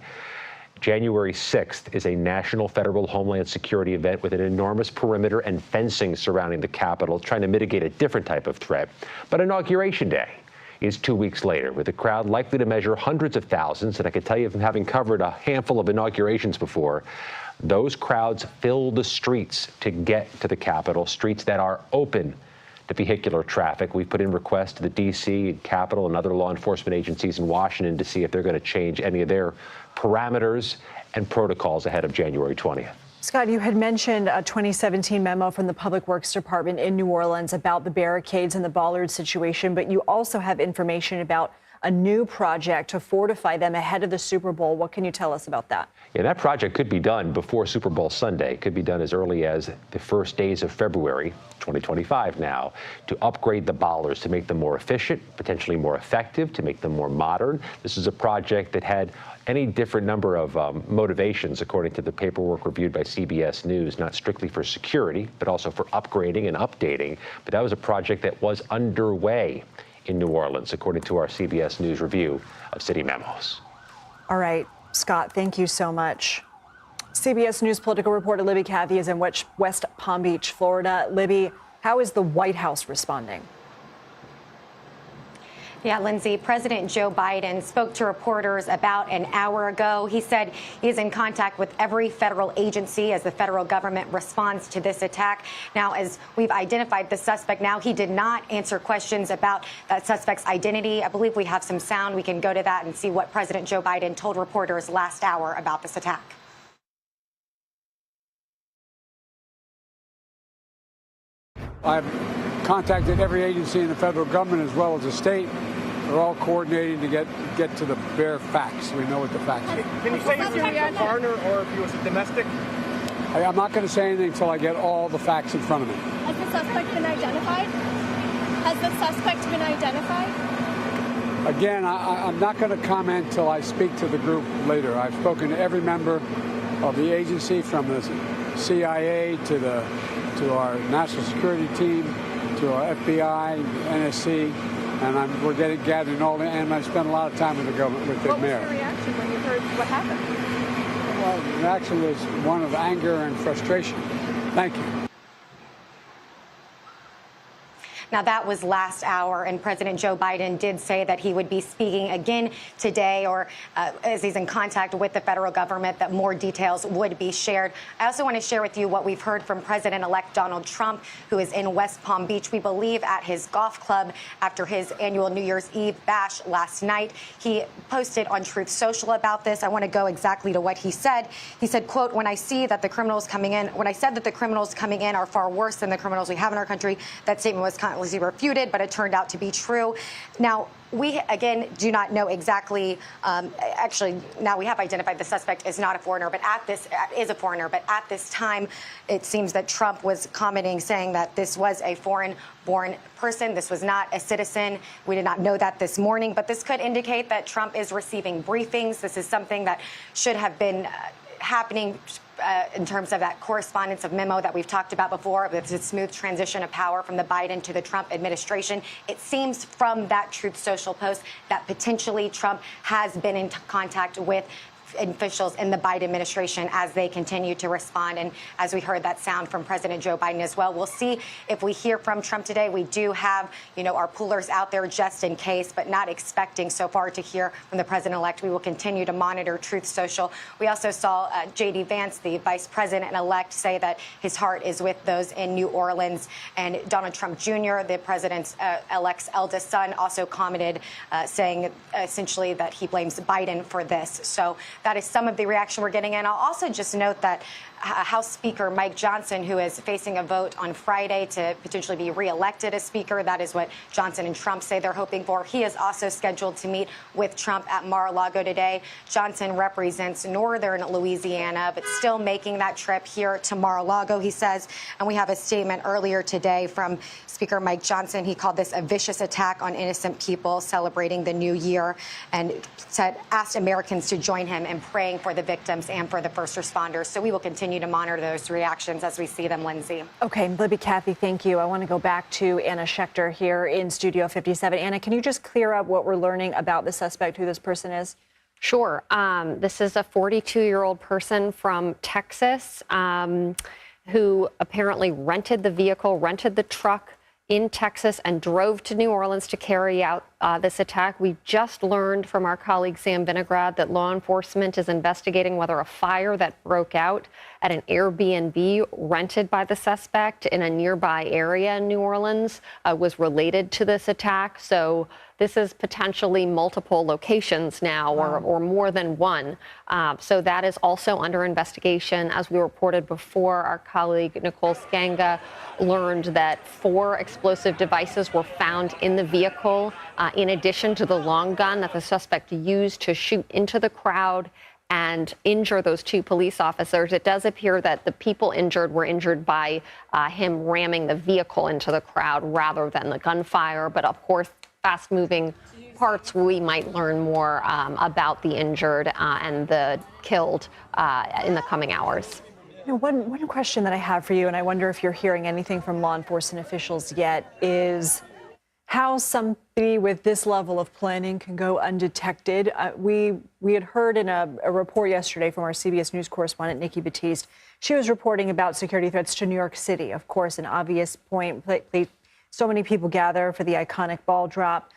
January 6th is a national federal homeland security event with an enormous perimeter and fencing surrounding the Capitol, trying to mitigate a different type of threat. But Inauguration Day is 2 weeks later, with a crowd likely to measure hundreds of thousands. And I can tell you from having covered a handful of inaugurations before, those crowds fill the streets to get to the Capitol, streets that are open to vehicular traffic. We've put in requests to the D.C., Capitol, and other law enforcement agencies in Washington to see if they're going to change any of their parameters and protocols ahead of January 20th. Scott, you had mentioned a 2017 memo from the Public Works Department in New Orleans about the barricades and the bollard situation, but you also have information about a new project to fortify them ahead of the Super Bowl. What can you tell us about that? Yeah, that project could be done before Super Bowl Sunday. It could be done as early as the first days of February 2025 now, to upgrade the bollards, to make them more efficient, potentially more effective, to make them more modern. This is a project that had any different number of motivations, according to the paperwork reviewed by CBS News, not strictly for security, but also for upgrading and updating. But that was a project that was underway in New Orleans, according to our CBS News review of city memos. All right, Scott, thank you so much. CBS News political reporter Libby Cathy is in West Palm Beach, Florida. Libby, how is the White House responding? Yeah, Lindsay, President Joe Biden spoke to reporters about an hour ago. He said he's in contact with every federal agency as the federal government responds to this attack. Now, as we've identified the suspect now, he did not answer questions about that suspect's identity. I believe we have some sound. We can go to that and see what President Joe Biden told reporters last hour about this attack. I've contacted every agency in the federal government as well as the state. They're all coordinating to get to the bare facts. We know what the facts are. Can you say if he was a foreigner or if he was a domestic? I'm not going to say anything until I get all the facts in front of me. Has the suspect been identified? Again, I'm not going to comment until I speak to the group later. I've spoken to every member of the agency, from the CIA to our national security team, to our FBI, NSC, and we're gathering all the, and I spent a lot of time with the government, with the mayor. What was your reaction when you heard what happened? Well, the reaction was one of anger and frustration. Thank you. Now, that was last hour, and President Joe Biden did say that he would be speaking again today, or as he's in contact with the federal government, that more details would be shared. I also want to share with you what we've heard from President-elect Donald Trump, who is in West Palm Beach, we believe at his golf club after his annual New Year's Eve bash last night. He posted on Truth Social about this. I want to go exactly to what he said. He said, quote, when I said that the criminals coming in are far worse than the criminals we have in our country, that statement was refuted, but it turned out to be true. Now, we, again, do not know exactly, actually, now we have identified the suspect is not a foreigner, but at this time, it seems that Trump was commenting, saying that this was a foreign-born person. This was not a citizen. We did not know that this morning, but this could indicate that Trump is receiving briefings. This is something that should have been happening in terms of that correspondence of memo that we've talked about before, with the smooth transition of power from the Biden to the Trump administration. It seems from that Truth Social post that potentially Trump has been in contact with officials in the Biden administration as they continue to respond. And as we heard that sound from President Joe Biden as well, we'll see if we hear from Trump today. We do have, our poolers out there just in case, but not expecting so far to hear from the president-elect. We will continue to monitor Truth Social. We also saw J.D. Vance, the vice president-elect, say that his heart is with those in New Orleans. And Donald Trump Jr., the president-elect's eldest son, also commented, saying essentially that he blames Biden for this. So that is some of the reaction we're getting. And I'll also just note that House Speaker Mike Johnson, who is facing a vote on Friday to potentially be reelected as Speaker, that is what Johnson and Trump say they're hoping for. He is also scheduled to meet with Trump at Mar-a-Lago today. Johnson represents northern Louisiana, but still making that trip here to Mar-a-Lago, he says. And we have a statement earlier today from Speaker Mike Johnson. He called this a vicious attack on innocent people celebrating the new year, and asked Americans to join him and praying for the victims and for the first responders. So we will continue to monitor those reactions as we see them, Lindsay. Okay, Libby, Kathy, thank you. I want to go back to Anna Schechter here in Studio 57. Anna, can you just clear up what we're learning about the suspect, who this person is? Sure. This is a 42-year-old person from Texas who apparently rented the truck in Texas and drove to New Orleans to carry out this attack. We just learned from our colleague Sam Vinograd that law enforcement is investigating whether a fire that broke out at an Airbnb rented by the suspect in a nearby area in New Orleans was related to this attack. So this is potentially multiple locations now, or more than one. So that is also under investigation. As we reported before, our colleague Nicole Skanga learned that 4 explosive devices were found in the vehicle, in addition to the long gun that the suspect used to shoot into the crowd and injure those 2 police officers. It does appear that the people injured were injured by him ramming the vehicle into the crowd rather than the gunfire. But of course, fast-moving parts, we might learn more about the injured and the killed in the coming hours. You know, one question that I have for you, and I wonder if you're hearing anything from law enforcement officials yet, is how somebody with this level of planning can go undetected. We had heard in a report yesterday from our CBS News correspondent, Nikki Batiste. She was reporting about security threats to New York City, of course, an obvious point. So many people gather for the iconic ball drop.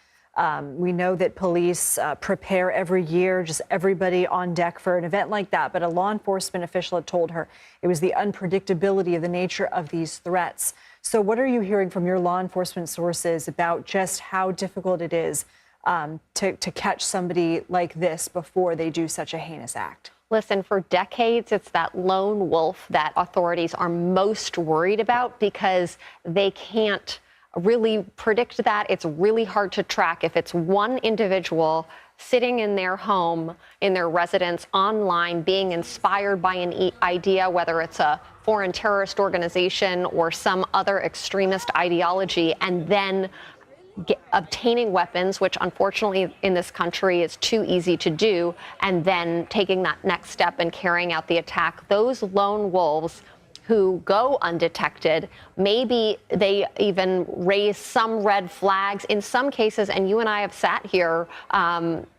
We know that police prepare every year, just everybody on deck for an event like that. But a law enforcement official had told her it was the unpredictability of the nature of these threats. So what are you hearing from your law enforcement sources about just how difficult it is to catch somebody like this before they do such a heinous act? Listen, for decades, it's that lone wolf that authorities are most worried about because they can't really predict that. It's really hard to track. If it's one individual sitting in their home, in their residence, online, being inspired by an idea, whether it's a foreign terrorist organization or some other extremist ideology, and then obtaining weapons, which unfortunately in this country is too easy to do, and then taking that next step and carrying out the attack, those lone wolves who go undetected, maybe they even raise some red flags in some cases. And you and I have sat here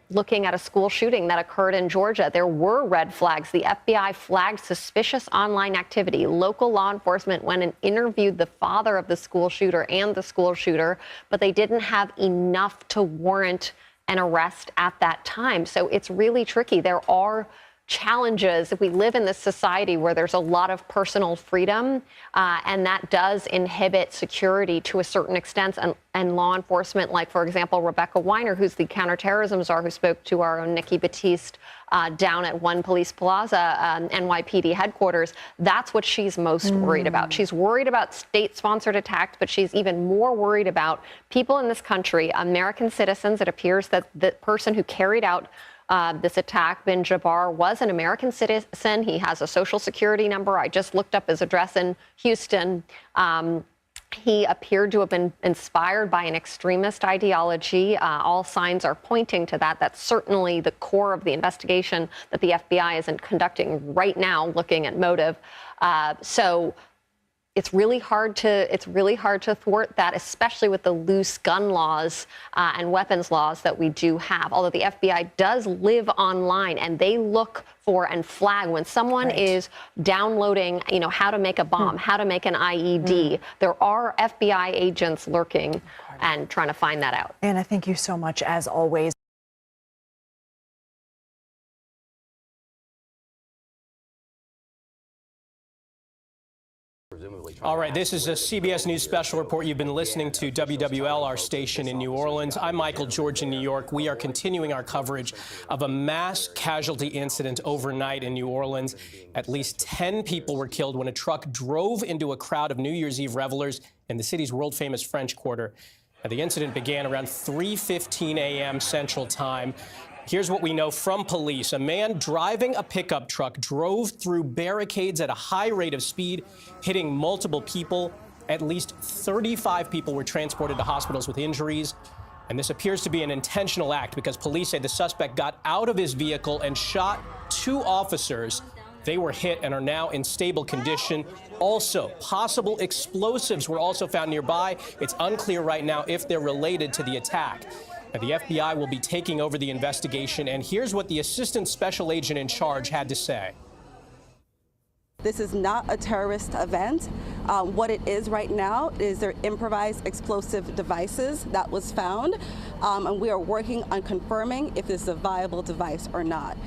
looking at a school shooting that occurred in Georgia. There were red flags. The FBI flagged suspicious online activity. Local law enforcement went and interviewed the father of the school shooter and the school shooter, but they didn't have enough to warrant an arrest at that time. So it's really tricky. There are challenges. We live in this society where there's a lot of personal freedom, and that does inhibit security to a certain extent. And law enforcement, like, for example, Rebecca Weiner, who's the counterterrorism czar who spoke to our own Nikki Batiste down at One Police Plaza, NYPD headquarters, that's what she's most worried about. She's worried about state-sponsored attacks, but she's even more worried about people in this country, American citizens. It appears that the person who carried out this attack, Bin Jabbar, was an American citizen. He has a social security number. I just looked up his address in Houston. He appeared to have been inspired by an extremist ideology. All signs are pointing to that. That's certainly the core of the investigation that the FBI is conducting right now, looking at motive. So it's really hard to thwart that, especially with the loose gun laws and weapons laws that we do have. Although the FBI does live online and they look for and flag when someone is downloading, how to make a bomb, how to make an IED. There are FBI agents lurking and trying to find that out. Anna, thank you so much, as always. All right, this is a CBS News special report. You've been listening to WWL, our station in New Orleans. I'm Michael George in New York. We are continuing our coverage of a mass casualty incident overnight in New Orleans. At least 10 people were killed when a truck drove into a crowd of New Year's Eve revelers in the city's world-famous French Quarter. Now, the incident began around 3:15 a.m. Central Time. Here's what we know from police. A man driving a pickup truck drove through barricades at a high rate of speed, hitting multiple people. At least 35 people were transported to hospitals with injuries. And this appears to be an intentional act because police say the suspect got out of his vehicle and shot 2 officers. They were hit and are now in stable condition. Also, possible explosives were also found nearby. It's unclear right now if they're related to the attack. Now, the FBI will be taking over the investigation, and here's what the assistant special agent in charge had to say. This is not a terrorist event. What it is right now is their improvised explosive devices that was found, and we are working on confirming if this is a viable device or not.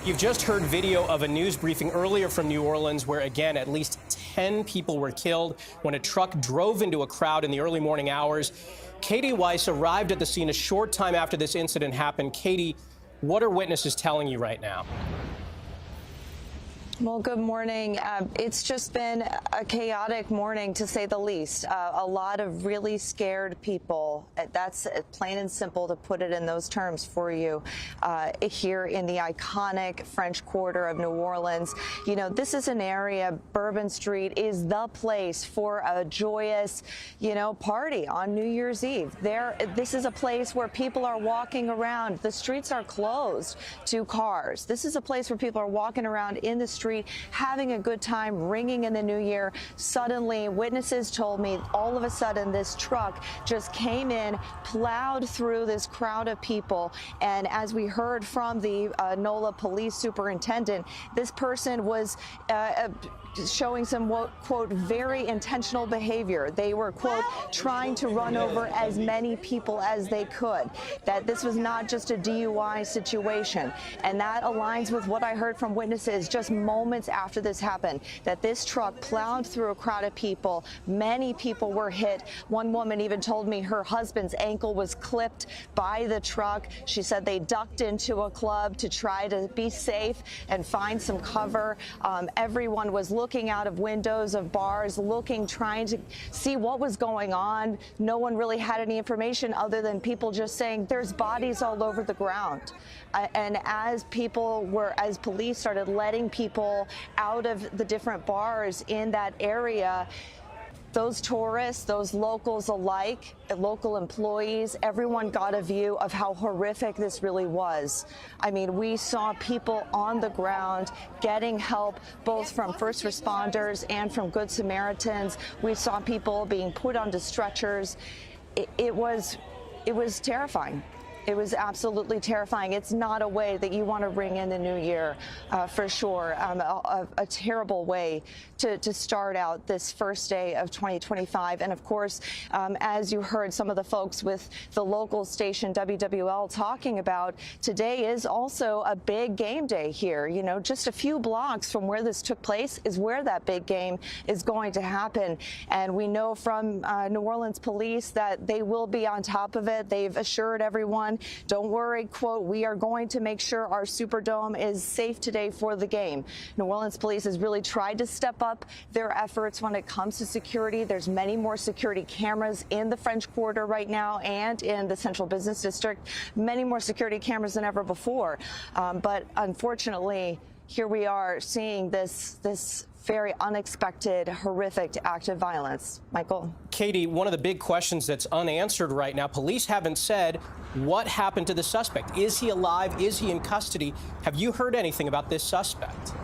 You've just heard video of a news briefing earlier from New Orleans where, again, at least 10 people were killed when a truck drove into a crowd in the early morning hours. Katie Weiss arrived at the scene a short time after this incident happened. Katie, what are witnesses telling you right now? Well, good morning. It's just been a chaotic morning, to say the least. A lot of really scared people. That's plain and simple, to put it in those terms for you, here in the iconic French Quarter of New Orleans. You know, this is an area, Bourbon Street is the place for a joyous, party on New Year's Eve. This is a place where people are walking around. The streets are closed to cars. This is a place where people are walking around in the street, having a good time, ringing in the new year. Suddenly, witnesses told me all of a sudden this truck just came in, plowed through this crowd of people. And as we heard from the NOLA police superintendent, this person was showing some, quote, very intentional behavior. They were, quote, trying to run over as many people as they could. That this was not just a DUI situation. And that aligns with what I heard from witnesses just moments after this happened, that this truck plowed through a crowd of people. Many people were hit. One woman even told me her husband's ankle was clipped by the truck. She said they ducked into a club to try to be safe and find some cover. Everyone was looking out of windows of bars, trying to see what was going on. No one really had any information other than people just saying there's bodies all over the ground. And as police started letting people out of the different bars in that area, those tourists, those locals alike, local employees, everyone got a view of how horrific this really was. I mean, we saw people on the ground getting help, both from first responders and from Good Samaritans. We saw people being put onto stretchers. It was terrifying. It was absolutely terrifying. It's not a way that you want to ring in the new year, for sure. A terrible way to start out this first day of 2025. And of course, as you heard some of the folks with the local station WWL talking about, today is also a big game day here. You know, just a few blocks from where this took place is where that big game is going to happen. And we know from New Orleans police that they will be on top of it. They've assured everyone, don't worry, quote, we are going to make sure our Superdome is safe today for the game. New Orleans police has really tried to step up their efforts when it comes to security. There's many more security cameras in the French Quarter right now and in the Central Business District, many more security cameras than ever before. But unfortunately, here we are seeing this very unexpected, horrific act of violence. Michael? Katie, one of the big questions that's unanswered right now, police haven't said what happened to the suspect. Is he alive? Is he in custody? Have you heard anything about this suspect?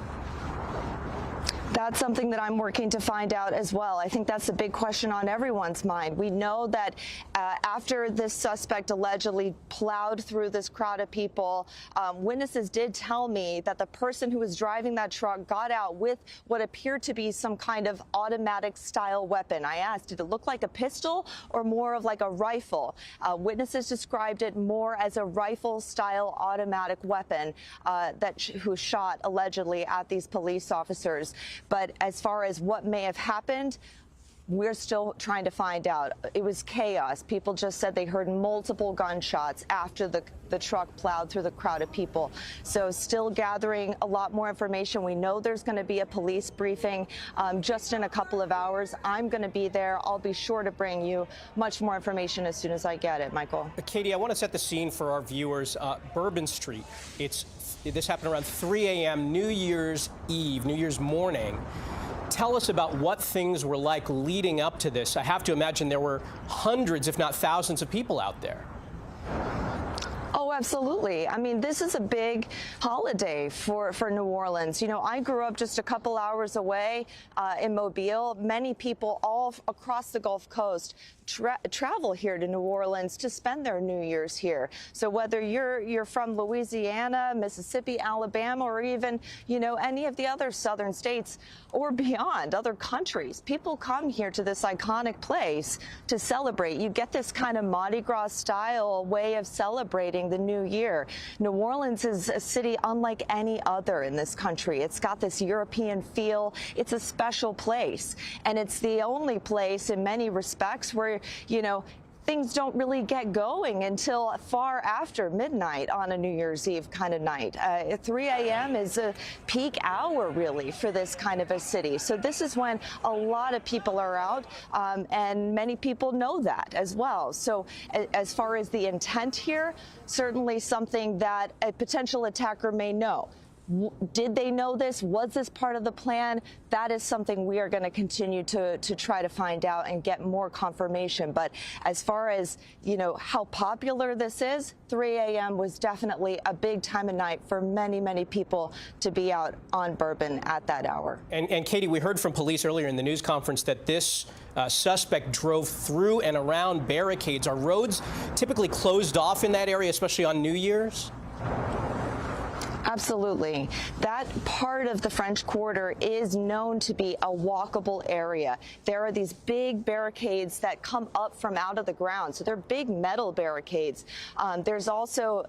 That's something that I'm working to find out as well. I think that's a big question on everyone's mind. We know that after this suspect allegedly plowed through this crowd of people, witnesses did tell me that the person who was driving that truck got out with what appeared to be some kind of automatic style weapon. I asked, did it look like a pistol or more of like a rifle? Witnesses described it more as a rifle style automatic weapon who shot allegedly at these police officers. But as far as what may have happened, we're still trying to find out. It was chaos. People just said they heard multiple gunshots after the truck plowed through the crowd of people. So still gathering a lot more information. We know there's going to be a police briefing just in a couple of hours. I'm going to be there. I'll be sure to bring you much more information as soon as I get it, Michael. Katie, I want to set the scene for our viewers. Bourbon Street. This happened around 3 a.m. New Year's Eve, New Year's morning. Tell us about what things were like leading up to this. I have to imagine there were hundreds, if not thousands, of people out there. Oh, Oh, absolutely. I mean, this is a big holiday for New Orleans. You know, I grew up just a couple hours away in Mobile. Many people all across the Gulf Coast travel here to New Orleans to spend their New Year's here. So whether you're from Louisiana, Mississippi, Alabama, or even, you know, any of the other southern states or beyond, other countries, people come here to this iconic place to celebrate. You get this kind of Mardi Gras style way of celebrating the new year. New Orleans is a city unlike any other in this country. It's got this European feel. It's a special place, and it's the only place in many respects where, you know, things don't really get going until far after midnight on a New Year's Eve kind of night. 3 a.m. is a peak hour, really, for this kind of a city. So this is when a lot of people are out, and many people know that as well. So as far as the intent here, certainly something that a potential attacker may know. Did they know this? Was this part of the plan? That is something we are going to continue to try to find out and get more confirmation. But as far as, you know, how popular this is, 3 a.m. was definitely a big time of night for many, many people to be out on Bourbon at that hour. And Katie, we heard from police earlier in the news conference that this suspect drove through and around barricades. Are roads typically closed off in that area, especially on New Year's? Absolutely. That part of the French Quarter is known to be a walkable area. There are these big barricades that come up from out of the ground. So they're big metal barricades. There's also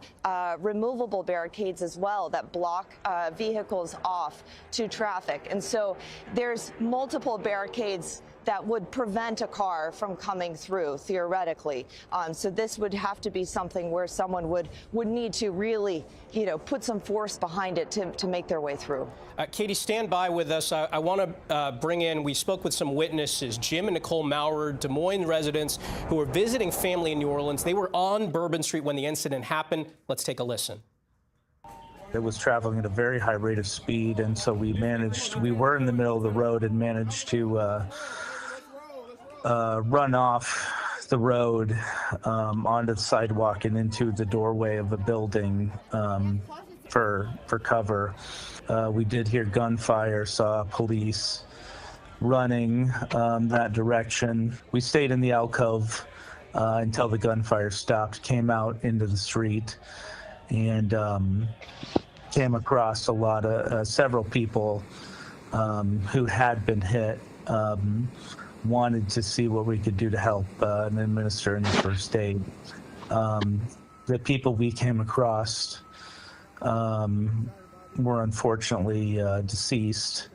removable barricades as well that block vehicles off to traffic. And so there's multiple barricades that would prevent a car from coming through, theoretically. So this would have to be something where someone would need to really, you know, put some force behind it to make their way through. Katie, stand by with us. I want to bring in, we spoke with some witnesses, Jim and Nicole Maurer, Des Moines residents who were visiting family in New Orleans. They were on Bourbon Street when the incident happened. Let's take a listen. It was traveling at a very high rate of speed, and so we were in the middle of the road and managed to run off the road onto the sidewalk and into the doorway of a building for cover. We did hear gunfire, saw police running that direction. We stayed in the alcove until the gunfire stopped, came out into the street, and came across several people who had been hit. Wanted to see what we could do to help and administer any first aid. The people we came across were unfortunately deceased.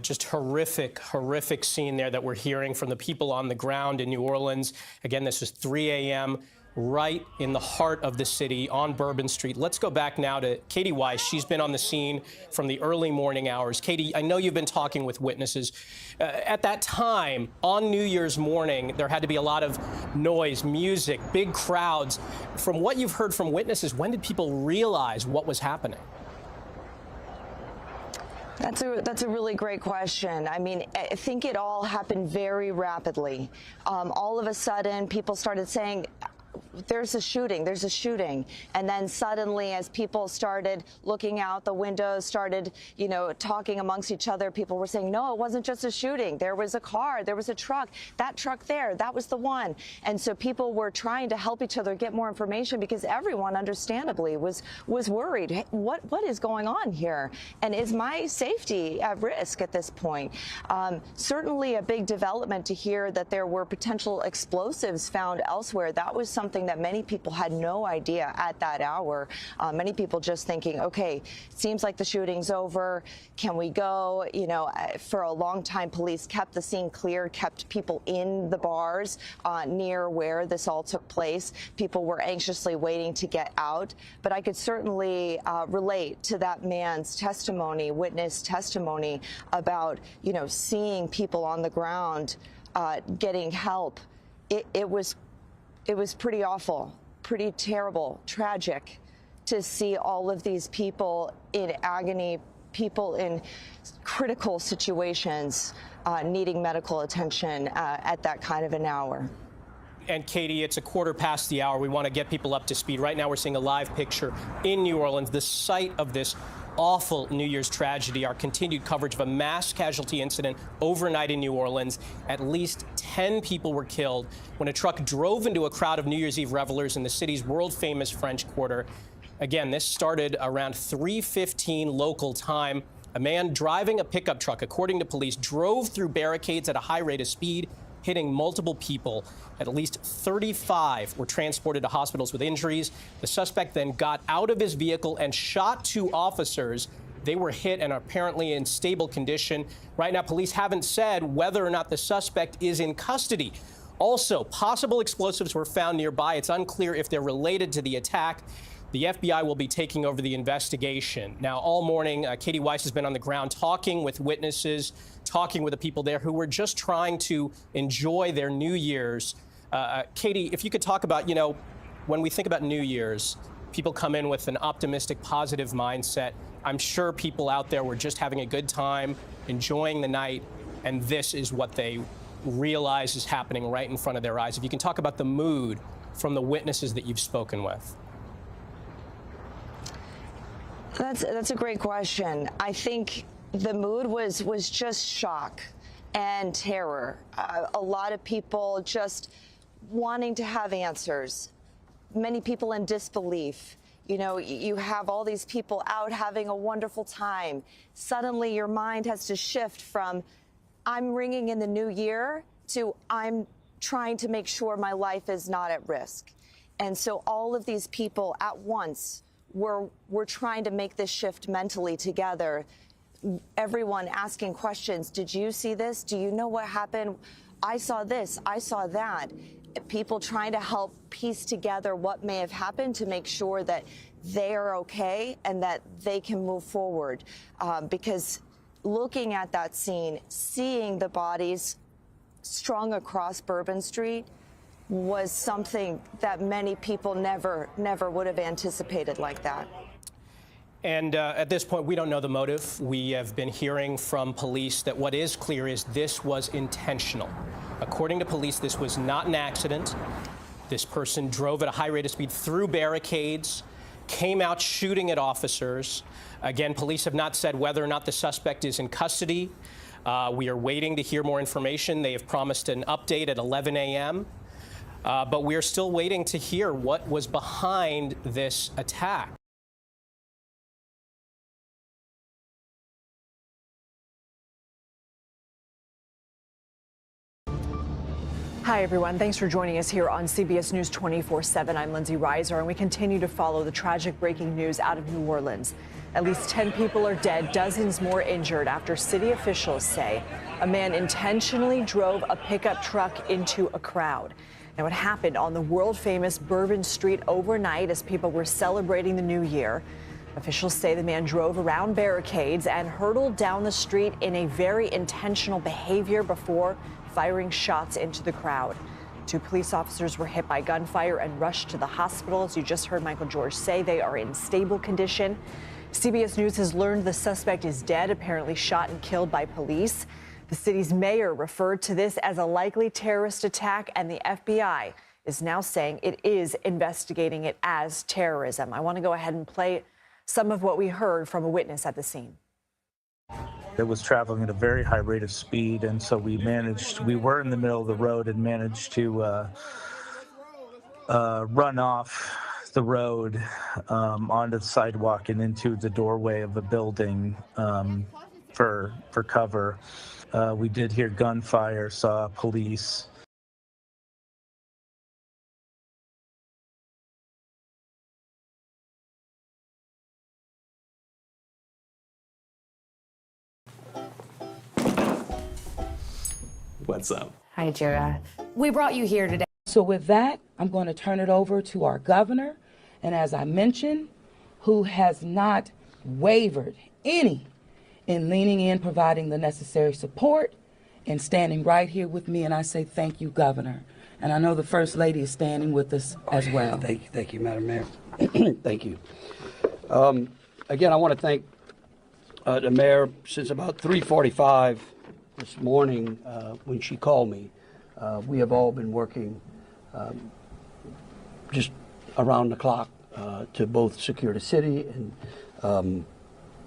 Just horrific scene there that we're hearing from the people on the ground in New Orleans. Again, this is 3 a.m. right in the heart of the city on Bourbon Street. Let's go back now to Katie Weiss. She's been on the scene from the early morning hours. Katie, I know you've been talking with witnesses. At that time, on New Year's morning, there had to be a lot of noise, music, big crowds. From what you've heard from witnesses, when did people realize what was happening? That's a really great question. I mean, I think it all happened very rapidly. All of a sudden, people started saying, there's a shooting. And then suddenly, as people started looking out the windows, started, you know, talking amongst each other, people were saying, no, it wasn't just a shooting. There was a car, there was a truck, that truck there, that was the one. And so people were trying to help each other get more information because everyone, understandably, was worried. Hey, what is going on here? And is my safety at risk at this point? Certainly a big development to hear that there were potential explosives found elsewhere. That was something that many people had no idea at that hour. Many people just thinking, okay, seems like the shooting's over. Can we go? You know, for a long time, police kept the scene clear, kept people in the bars near where this all took place. People were anxiously waiting to get out. But I could certainly relate to that man's testimony, witness testimony about, you know, seeing people on the ground getting help. It was pretty awful, pretty terrible, tragic to see all of these people in agony, people in critical situations needing medical attention at that kind of an hour. And Katie, it's a quarter past the hour. We want to get people up to speed. Right now, we're seeing a live picture in New Orleans, the site of this awful New Year's tragedy. Our continued coverage of a mass casualty incident overnight in New Orleans. At least 10 people were killed when a truck drove into a crowd of New Year's Eve revelers in the city's world-famous French Quarter. Again, this started around 3:15 local time. A man driving a pickup truck, according to police, drove through barricades at a high rate of speed, hitting multiple people. At least 35 were transported to hospitals with injuries. The suspect then got out of his vehicle and shot 2 officers. They were hit and are apparently in stable condition. Right now, police haven't said whether or not the suspect is in custody. Also, possible explosives were found nearby. It's unclear if they're related to the attack. The FBI will be taking over the investigation. Now, all morning, Katie Weiss has been on the ground talking with witnesses, talking with the people there who were just trying to enjoy their New Year's. Katie, if you could talk about, when we think about New Year's, people come in with an optimistic, positive mindset. I'm sure people out there were just having a good time, enjoying the night, and this is what they realize is happening right in front of their eyes. If you can talk about the mood from the witnesses that you've spoken with. That's a great question. I think the mood was just shock and terror. A lot of people just wanting to have answers. Many people in disbelief. You have all these people out having a wonderful time. Suddenly your mind has to shift from I'm ringing in the new year to I'm trying to make sure my life is not at risk. And so all of these people at once we're trying to make this shift mentally together. Everyone asking questions. Did you see this? Do you know what happened? I saw this. I saw that. People trying to help piece together what may have happened to make sure that they are okay and that they can move forward. Because looking at that scene, seeing the bodies strung across Bourbon Street, was something that many people never would have anticipated like that. And at this point, we don't know the motive. We have been hearing from police that what is clear is this was intentional. According to police, this was not an accident. This person drove at a high rate of speed through barricades, came out shooting at officers. Again, police have not said whether or not the suspect is in custody. We are waiting to hear more information. They have promised an update at 11 a.m. But we're still waiting to hear what was behind this attack. Hi, everyone. Thanks for joining us here on CBS News 24/7. I'm Lindsay Reiser, and we continue to follow the tragic breaking news out of New Orleans. At least 10 people are dead, dozens more injured after city officials say a man intentionally drove a pickup truck into a crowd. Now, it happened on the world-famous Bourbon Street overnight as people were celebrating the new year. Officials say the man drove around barricades and hurtled down the street in a very intentional behavior before firing shots into the crowd. 2 police officers were hit by gunfire and rushed to the hospital. As you just heard Michael George say, they are in stable condition. CBS News has learned the suspect is dead, apparently shot and killed by police. The city's mayor referred to this as a likely terrorist attack, and the FBI is now saying it is investigating it as terrorism. I want to go ahead and play some of what we heard from a witness at the scene. It was traveling at a very high rate of speed, and so we were in the middle of the road and managed to run off the road onto the sidewalk and into the doorway of a building for cover. We did hear gunfire, saw police. What's up? Hi, Jira. We brought you here today. So with that, I'm going to turn it over to our governor, and as I mentioned, who has not wavered any in leaning in, providing the necessary support, and standing right here with me. And I say thank you, Governor. And I know the First Lady is standing with us as well. Thank you, Madam Mayor. Thank you. Again, I want to thank the Mayor. Since about 3:45 this morning, when she called me, we have all been working just around the clock to both secure the city and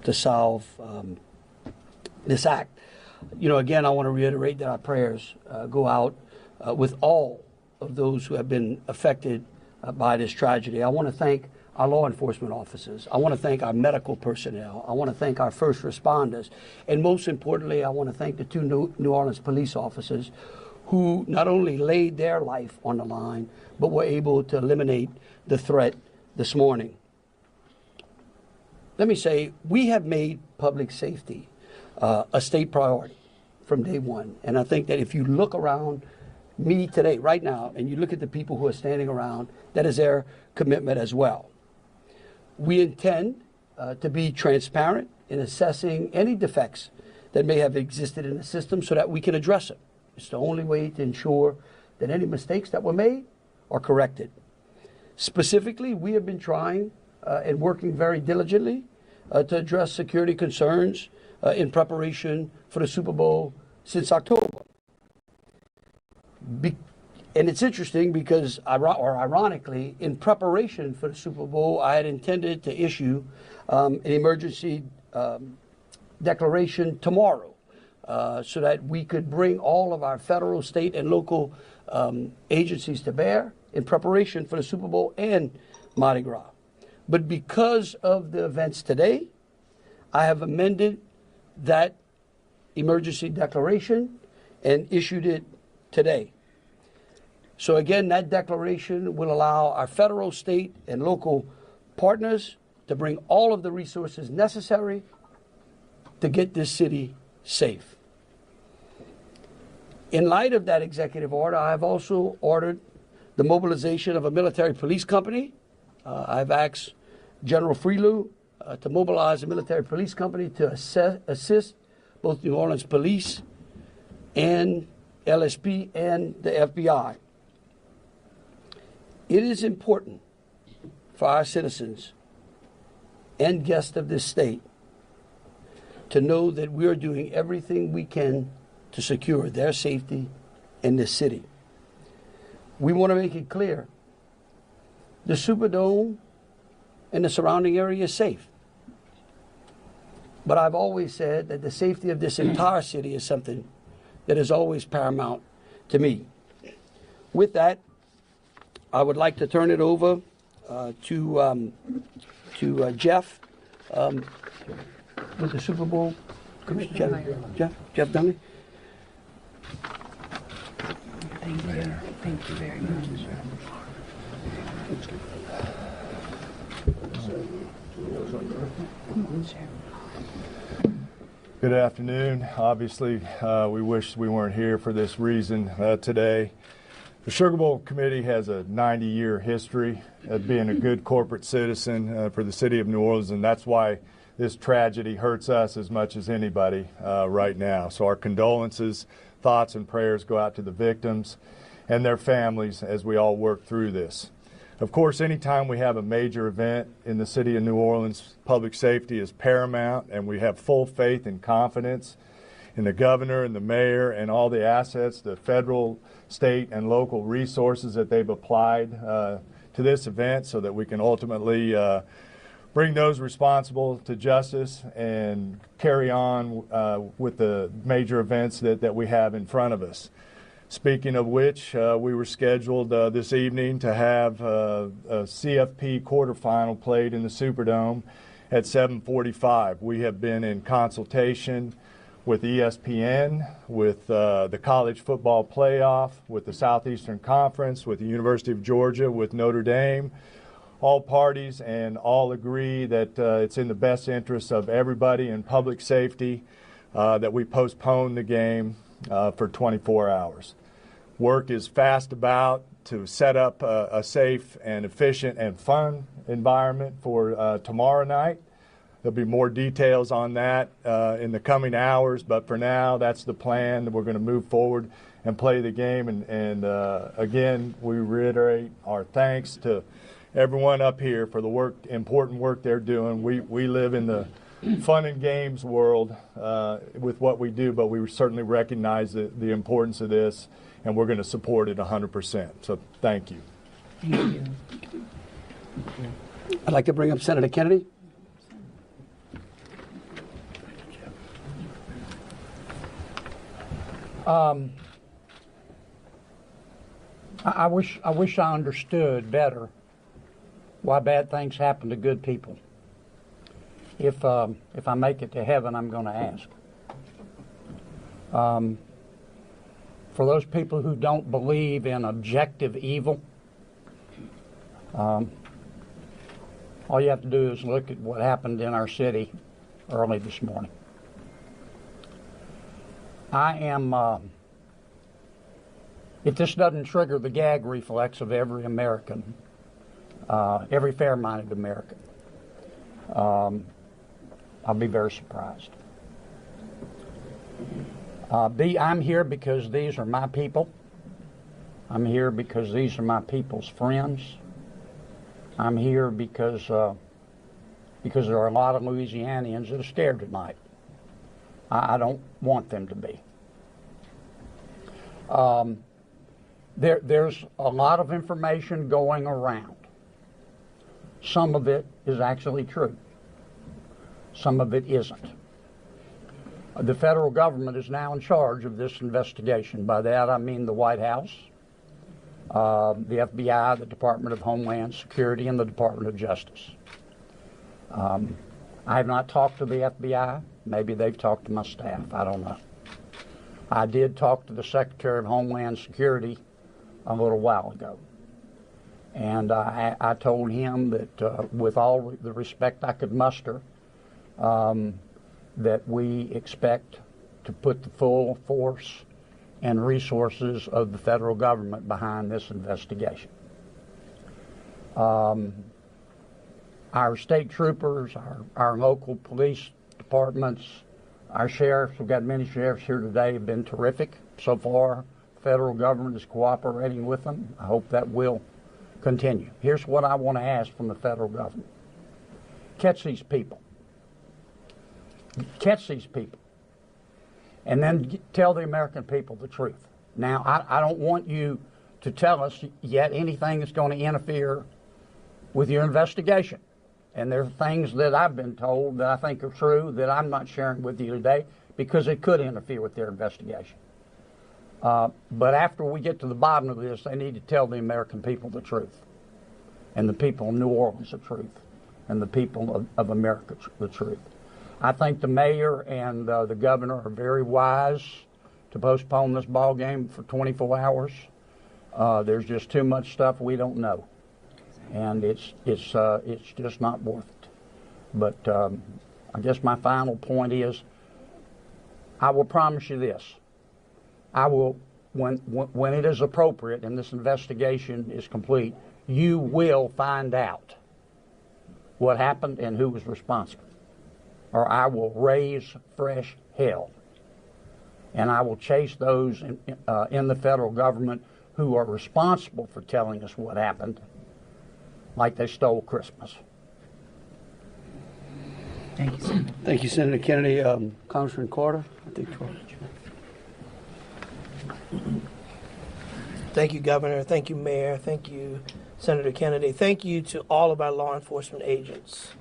to solve this act. You know, again, I want to reiterate that our prayers go out with all of those who have been affected by this tragedy. I want to thank our law enforcement officers. I want to thank our medical personnel. I want to thank our first responders. And most importantly, I want to thank the two New Orleans police officers who not only laid their life on the line, but were able to eliminate the threat this morning. Let me say, we have made public safety a state priority from day one. And I think that if you look around me today, right now, and you look at the people who are standing around, that is their commitment as well. We intend to be transparent in assessing any defects that may have existed in the system so that we can address them. It's the only way to ensure that any mistakes that were made are corrected. Specifically, we have been trying and working very diligently to address security concerns in preparation for the Super Bowl since October. And it's interesting because, ironically, in preparation for the Super Bowl, I had intended to issue an emergency declaration tomorrow so that we could bring all of our federal, state, and local agencies to bear in preparation for the Super Bowl and Mardi Gras. But because of the events today, I have amended that emergency declaration and issued it today. So again, that declaration will allow our federal, state, and local partners to bring all of the resources necessary to get this city safe. In light of that executive order, I have also ordered the mobilization of a military police company. I've asked General Freelou to mobilize a military police company to assist both New Orleans Police and LSP and the FBI. It is important for our citizens and guests of this state to know that we are doing everything we can to secure their safety in this city. We want to make it clear the Superdome and the surrounding area is safe. But I've always said that the safety of this entire city is something that is always paramount to me. With that, I would like to turn it over to Jeff with the Super Bowl. Jeff Dunley. Thank you very much. Good afternoon. Obviously, we wish we weren't here for this reason today. The Sugar Bowl Committee has a 90-year history of being a good corporate citizen for the city of New Orleans, and that's why this tragedy hurts us as much as anybody right now. So our condolences, thoughts, and prayers go out to the victims and their families as we all work through this. Of course, anytime we have a major event in the city of New Orleans, public safety is paramount, and we have full faith and confidence in the governor and the mayor and all the assets, the federal, state, and local resources that they've applied to this event so that we can ultimately bring those responsible to justice and carry on with the major events that we have in front of us. Speaking of which, we were scheduled this evening to have a CFP quarterfinal played in the Superdome at 7:45. We have been in consultation with ESPN, with the College Football Playoff, with the Southeastern Conference, with the University of Georgia, with Notre Dame. All parties and all agree that it's in the best interest of everybody and public safety that we postpone the game for 24 hours. Work is fast about to set up a safe and efficient and fun environment for tomorrow night. There'll be more details on that in the coming hours, but for now, that's the plan. We're going to move forward and play the game. And again, we reiterate our thanks to everyone up here for the important work they're doing. We live in the fun and games world with what we do, but we certainly recognize the importance of this and we're going to support it 100%. So thank you. Thank you. I'd like to bring up Senator Kennedy. I wish I understood better why bad things happen to good people. If I make it to heaven, I'm going to ask. For those people who don't believe in objective evil, all you have to do is look at what happened in our city early this morning. I am, if this doesn't trigger the gag reflex of every American, every fair-minded American, I'll be very surprised. I'm here because these are my people. I'm here because these are my people's friends. I'm here because there are a lot of Louisianians that are scared tonight. I don't want them to be. There's a lot of information going around. Some of it is actually true. Some of it isn't. The federal government is now in charge of this investigation. By that I mean the White House, the FBI, the Department of Homeland Security, and the Department of Justice. I have not talked to the FBI. Maybe they've talked to my staff. I don't know. I did talk to the Secretary of Homeland Security a little while ago. And I told him that with all the respect I could muster, that we expect to put the full force and resources of the federal government behind this investigation. Our state troopers, our local police departments, our sheriffs, we've got many sheriffs here today, have been terrific so far. The federal government is cooperating with them. I hope that will continue. Here's what I want to ask from the federal government. Catch these people. Catch these people. And then tell the American people the truth. Now, I don't want you to tell us yet anything that's going to interfere with your investigation. And there are things that I've been told that I think are true that I'm not sharing with you today because it could interfere with their investigation. But after we get to the bottom of this, they need to tell the American people the truth, and the people of New Orleans the truth, and the people of America the truth. I think the mayor and the governor are very wise to postpone this ball game for 24 hours. There's just too much stuff we don't know, and it's just not worth it. But I guess my final point is, I will promise you this: I will, when it is appropriate and this investigation is complete, you will find out what happened and who was responsible. Or I will raise fresh hell. And I will chase those in the federal government who are responsible for telling us what happened, like they stole Christmas. Thank you, Senator. Thank you, Senator Kennedy. Congressman Carter, I think. Thank you, Governor. Thank you, Mayor. Thank you, Senator Kennedy. Thank you to all of our law enforcement agents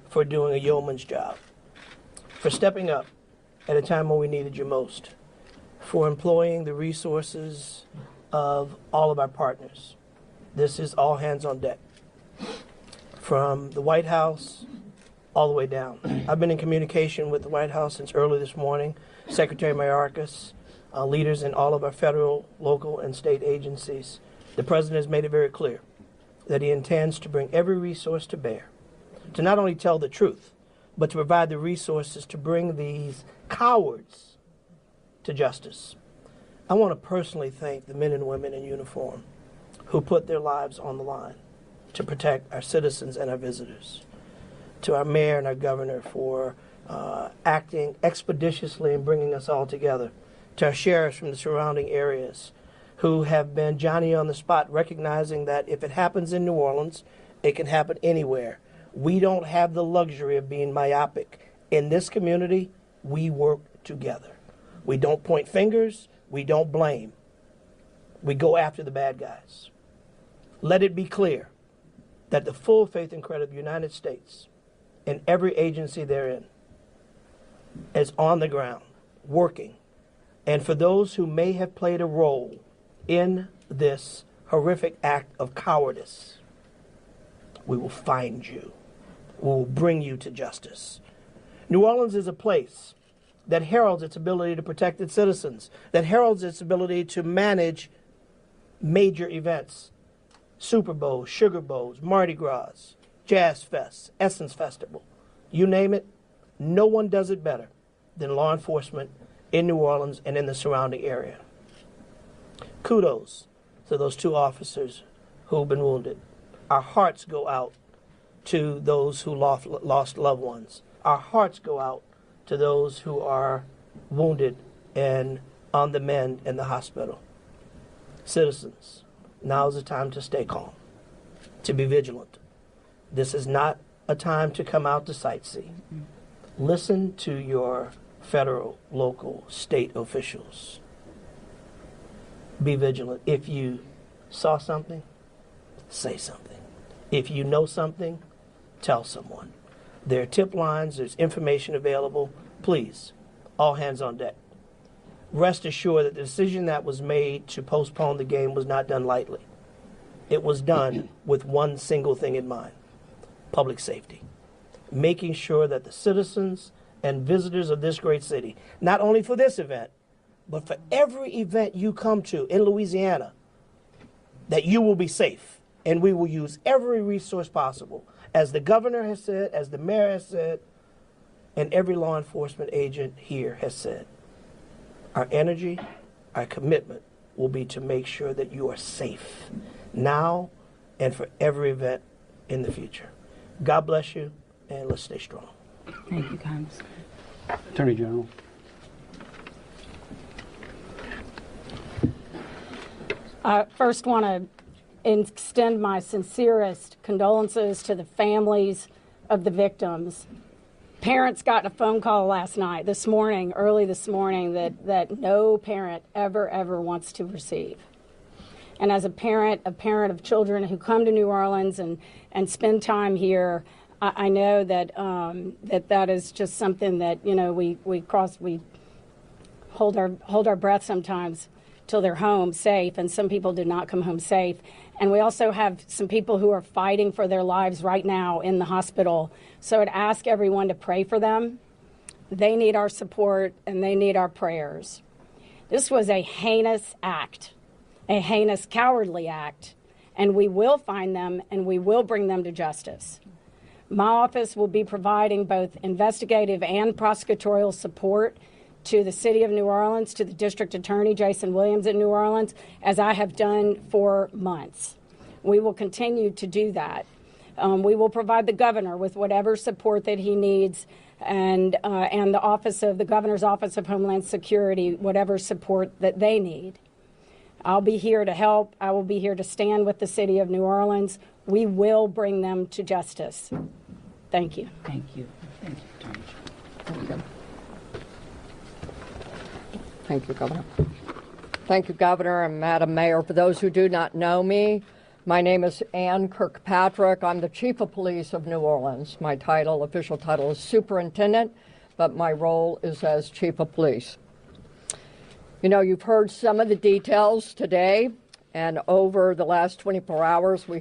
for doing a yeoman's job, for stepping up at a time when we needed you most, for employing the resources of all of our partners. This is all hands on deck, from the White House all the way down. I've been in communication with the White House since early this morning, Secretary Mayorkas, leaders in all of our federal, local, and state agencies. The President has made it very clear that he intends to bring every resource to bear to not only tell the truth, but to provide the resources to bring these cowards to justice. I want to personally thank the men and women in uniform who put their lives on the line to protect our citizens and our visitors. To our mayor and our governor for acting expeditiously and bringing us all together. To our sheriffs from the surrounding areas who have been Johnny on the spot, recognizing that if it happens in New Orleans, it can happen anywhere. We don't have the luxury of being myopic. In this community, we work together. We don't point fingers. We don't blame. We go after the bad guys. Let it be clear that the full faith and credit of the United States and every agency therein is on the ground, working. And for those who may have played a role in this horrific act of cowardice, we will find you. We will bring you to justice. New Orleans is a place that heralds its ability to protect its citizens, that heralds its ability to manage major events. Super Bowls, Sugar Bowls, Mardi Gras, Jazz Fest, Essence Festival. You name it, no one does it better than law enforcement in New Orleans and in the surrounding area. Kudos to those 2 officers who've been wounded. Our hearts go out to those who lost loved ones. Our hearts go out to those who are wounded and on the mend in the hospital. Citizens, now is the time to stay calm, to be vigilant. This is not a time to come out to sightsee. Listen to your federal, local, state officials. Be vigilant. If you saw something, say something. If you know something, tell someone. There are tip lines, there's information available. Please, all hands on deck. Rest assured that the decision that was made to postpone the game was not done lightly. It was done with one single thing in mind: public safety. Making sure that the citizens and visitors of this great city, not only for this event, but for every event you come to in Louisiana, that you will be safe. And we will use every resource possible, as the governor has said, as the mayor has said, and every law enforcement agent here has said. Our energy, our commitment will be to make sure that you are safe now and for every event in the future. God bless you, and let's stay strong. Thank you, Congressman. Attorney General. I first want to extend my sincerest condolences to the families of the victims. Parents got a phone call early this morning, that no parent ever wants to receive. And as a parent of children who come to New Orleans and spend time here, I know that that is just something that, you know, we hold our breath sometimes till they're home safe, and some people did not come home safe. And we also have some people who are fighting for their lives right now in the hospital. So I'd ask everyone to pray for them. They need our support and they need our prayers. This was a heinous act, a heinous, cowardly act, and we will find them and we will bring them to justice. My office will be providing both investigative and prosecutorial support to the city of New Orleans, to the district attorney, Jason Williams in New Orleans, as I have done for months. We will continue to do that. We will provide the governor with whatever support that he needs, and the governor's office of Homeland Security, whatever support that they need. I'll be here to help. I will be here to stand with the city of New Orleans. We will bring them to justice. Thank you. Thank you. Thank you, Attorney. Thank you, Governor. Thank you, Governor and Madam Mayor. For those who do not know me, my name is Ann Kirkpatrick. I'm the Chief of Police of New Orleans. My official title is Superintendent, but my role is as Chief of Police. You know, you've heard some of the details today, and over the last 24 hours, we